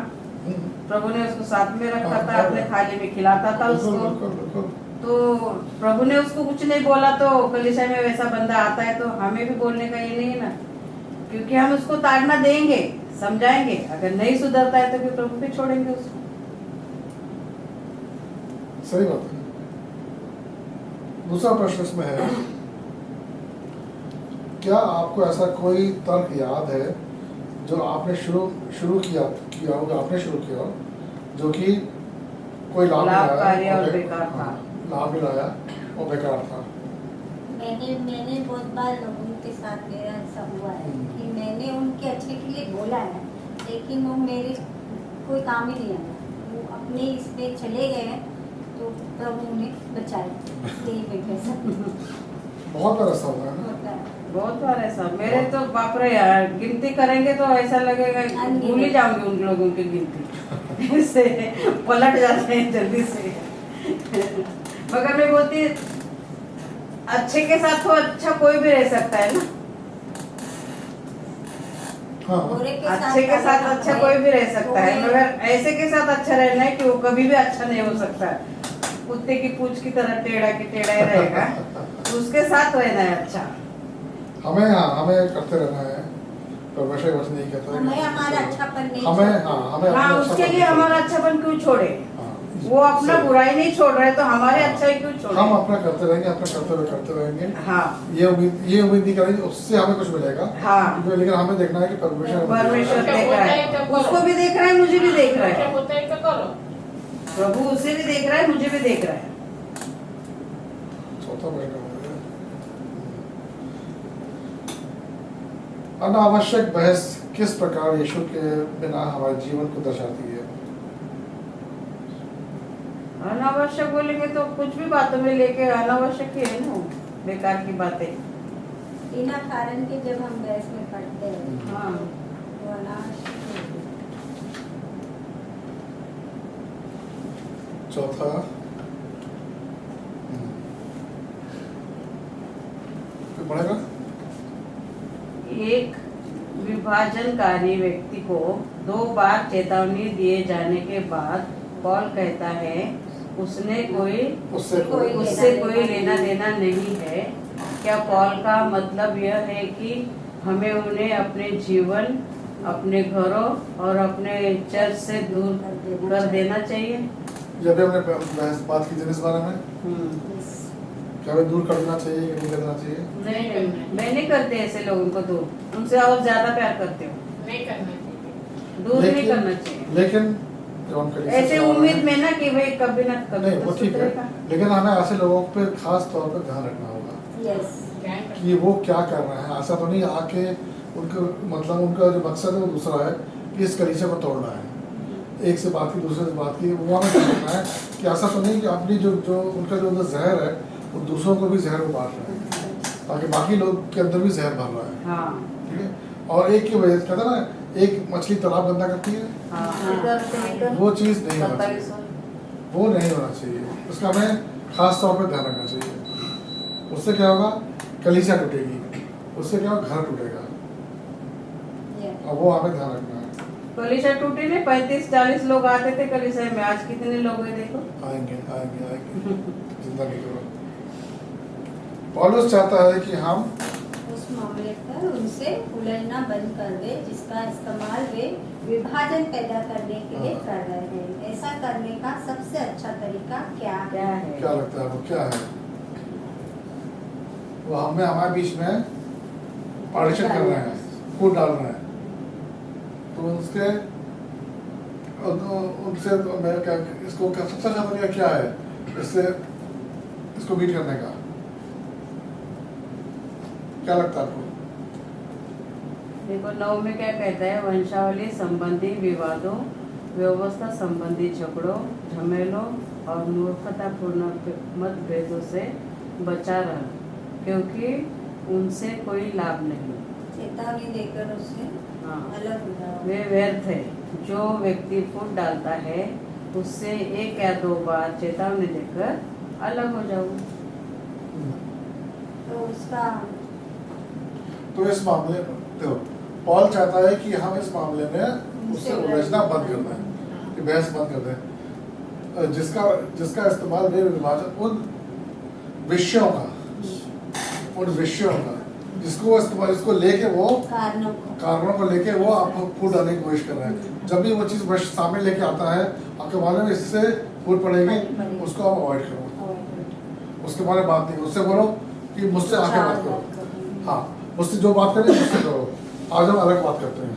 हम्म, प्रभु ने उसको साथ में रखा हाँ, था, हाँ। अपने थाली में खिलाता था बिल्कुल उसको। बिल्कुल बिल्कुल। तो प्रभु ने उसको कुछ नहीं बोला, तो कलीसिया में वैसा बंदा आता है तो हमें भी बोलने का ये नहीं है ना, क्योंकि हम उसको ताड़ना देंगे, समझाएंगे, अगर नहीं सुधरता है तो फिर प्रभु भी छोड़ेंगे उसको। सही बात है। दूसरा प्रश्न इसमें है, क्या आपको ऐसा कोई तर्क याद है जो आपने शुरू किया होगा, आपने शुरू किया हो, जो कि कोई लाभ नहीं लाभकारी लाया और बेकार था? हाँ, लाभ नहीं लाया और बेकार था? मैंने बहुत बार लोगों के साथ मेरा ऐसा हुआ है कि मैंने उनके अच्छे के लिए बोला है, लेकिन वो मेरे कोई काम ही नहीं आया, वो अपने इसमें चले गए, तो प्रभु उन्हें बचाया। यही बेटा बहुत बार ऐसा होता है ना। होता है। बहुत बार ऐसा, मेरे तो बाप रे यार, गिनती करेंगे तो ऐसा लगेगा भूल ही जाऊंगी उन लोगों की गिनती से पलट जाते हैं जल्दी से। मगर मैं बोलती, अच्छे के साथ तो अच्छा कोई भी रह सकता है ना, हाँ, बुरे के अच्छे के साथ अच्छा कोई भी रह सकता है, मगर ऐसे के साथ अच्छा रहना है कि वो कभी भी अच्छा नहीं हो सकता। कुत्ते की पूंछ की तरह टेढ़ा की टेढ़ा ही रहेगा, उसके साथ रहना है अच्छा। हमें करते रहना है, परमेश्वर वचन नहीं कहता है हमें हमारा अच्छापन नहीं हमें छोड़ना। हमें हाँ, अपना उसके अच्छापन लिए नहीं हमारा छोड़ना। अच्छापन क्यों छोड़े? हाँ, वो अपना सही। बुराई नहीं छोड़ रहे तो हमारे अच्छाई क्यों हम छोड़े? अपना करते रहेंगे, अपना करते रहेंगे। हाँ ये उम्मीद नहीं करेंगे उससे हमें कुछ मिलेगा। हाँ, लेकिन हमें देखना है कि परमेश्वर परमेश्वर देख रहा है, उसको भी देख रहा है, मुझे भी देख रहा है, होता है तो करो। प्रभु उसे भी देख रहा है, मुझे भी देख रहा है। चौथा प्रश्न है, अनावश्यक बहस किस प्रकार यीशु के बिना हमारे जीवन को दर्शाती है? अनावश्यक बोलेंगे तो कुछ भी बातों में लेके अनावश्यक ही है ना, बेकार की बातें। बिना कारण के जब हम बहस में पड़ते हैं हाँ। वो अनावश्यक है। चौथा, कोई पढ़ेगा? एक विभाजनकारी व्यक्ति को 2 बार चेतावनी दिए जाने के बाद पॉल कहता है उसने उससे उससे कोई लेना देना नहीं है। क्या पॉल का मतलब यह है कि हमें उन्हें अपने जीवन, अपने घरों और अपने चर्च से दूर कर देना चाहिए? जब भी हमने बात की थी इस बारे में, क्या हमें दूर कर देना चाहिए कि नहीं कर देना चाहिए? नहीं, मैं नहीं करते ऐसे लोगों को दूर, उनसे और ज्यादा प्यार करते हो, नहीं करना चाहिए। दूर नहीं करना चाहिए। लेकिन जब हम कलीसिया ऐसे से आ रहे उम्मीद हैं- में ना कि भाई कभी ना कभी नहीं तो वो ठीक है, सुधरेगा। लेकिन हमें ऐसे लोगों पे खास तौर पर ध्यान रखना होगा यस, कि वो क्या कर रहे हैं। ऐसा तो नहीं आके उनको मतलब उनका जो मकसद है वो दूसरा है कि इस कलीसिया को तोड़ना है, एक से बात की दूसरे से बात की, वो हमें देखना है कि ऐसा तो नहीं कि अपनी जो उनका जो अंदर जहर है वो दूसरों को भी जहर में बांट रहे हैं, ताकि बाकी लोग के अंदर भी जहर भर रहा है। हाँ, ठीक है, और एक की वजह कहता है ना एक मछली तालाब गंदा करती है, हाँ, इधर से इधर वो चीज़ नहीं होना चाहिए, 47 वो नहीं होना चाहिए। उसका हमें खास तौर पर ध्यान रखना चाहिए। उससे क्या होगा, कलीसिया टूटेगी, उससे क्या होगा, घर टूटेगा, और वो हमें ध्यान रखना है। कलीसिया टूटी नहीं, 35-40 लोग आते थे कलीसिया में, आज कितने लोग हैं देखो। आएंगे आएंगे आएंगे, चिंता नहीं करो। पौलुस चाहता है कि हम उस मामले पर उनसे उलझना बंद कर दे जिसका इस्तेमाल वे विभाजन पैदा करने के लिए कर रहे हैं। ऐसा करने का सबसे अच्छा तरीका क्या क्या है? है? क्या लगता है वो क्या है, वो हमें हमारे बीच में पार्टीशन कर रहे हैं, कूट डाल रहे हैं। तो उसके उनसे मैं क्या, इसको क्या सबसे अच्छा तरीका क्या है इससे इसको बीट करने का, क्या लगता है आपको? देखो 9 में क्या कहता है, वंशावली संबंधी विवादों, व्यवस्था संबंधी झगड़ों, झमेलों और मूर्खतापूर्ण मतभेदों से बचा रह, क्योंकि उनसे कोई लाभ नहीं। चेतावनी देकर उससे हाँ, अलग हो जाओ। वे व्यर्थ है। जो व्यक्ति फूट डालता है उससे 1 या 2 बार चेतावनी देकर अलग हो जाओ। तो उसका तो इस मामले में देखो, पॉल चाहता है कि हम इस मामले में उससे उलझना बंद कर दें, कि बहस बंद कर दें, जिसका इस्तेमाल वे विभाजन उन विषयों का जिसको इस्तेमाल, इसको लेके वो कारणों को लेके वो आपको फूट डालने की कोशिश कर रहे हैं। जब भी वो चीज़ सामने लेके आता है, आपके मामले में इससे फूट पड़ेगी, उसको आप अवॉइड करो, उसके बारे में बात नहीं करो, उससे बोलो कि मुझसे आके बात करो, हाँ मुझसे जो बात करें मुझसे करो, आज हम अलग बात करते हैं।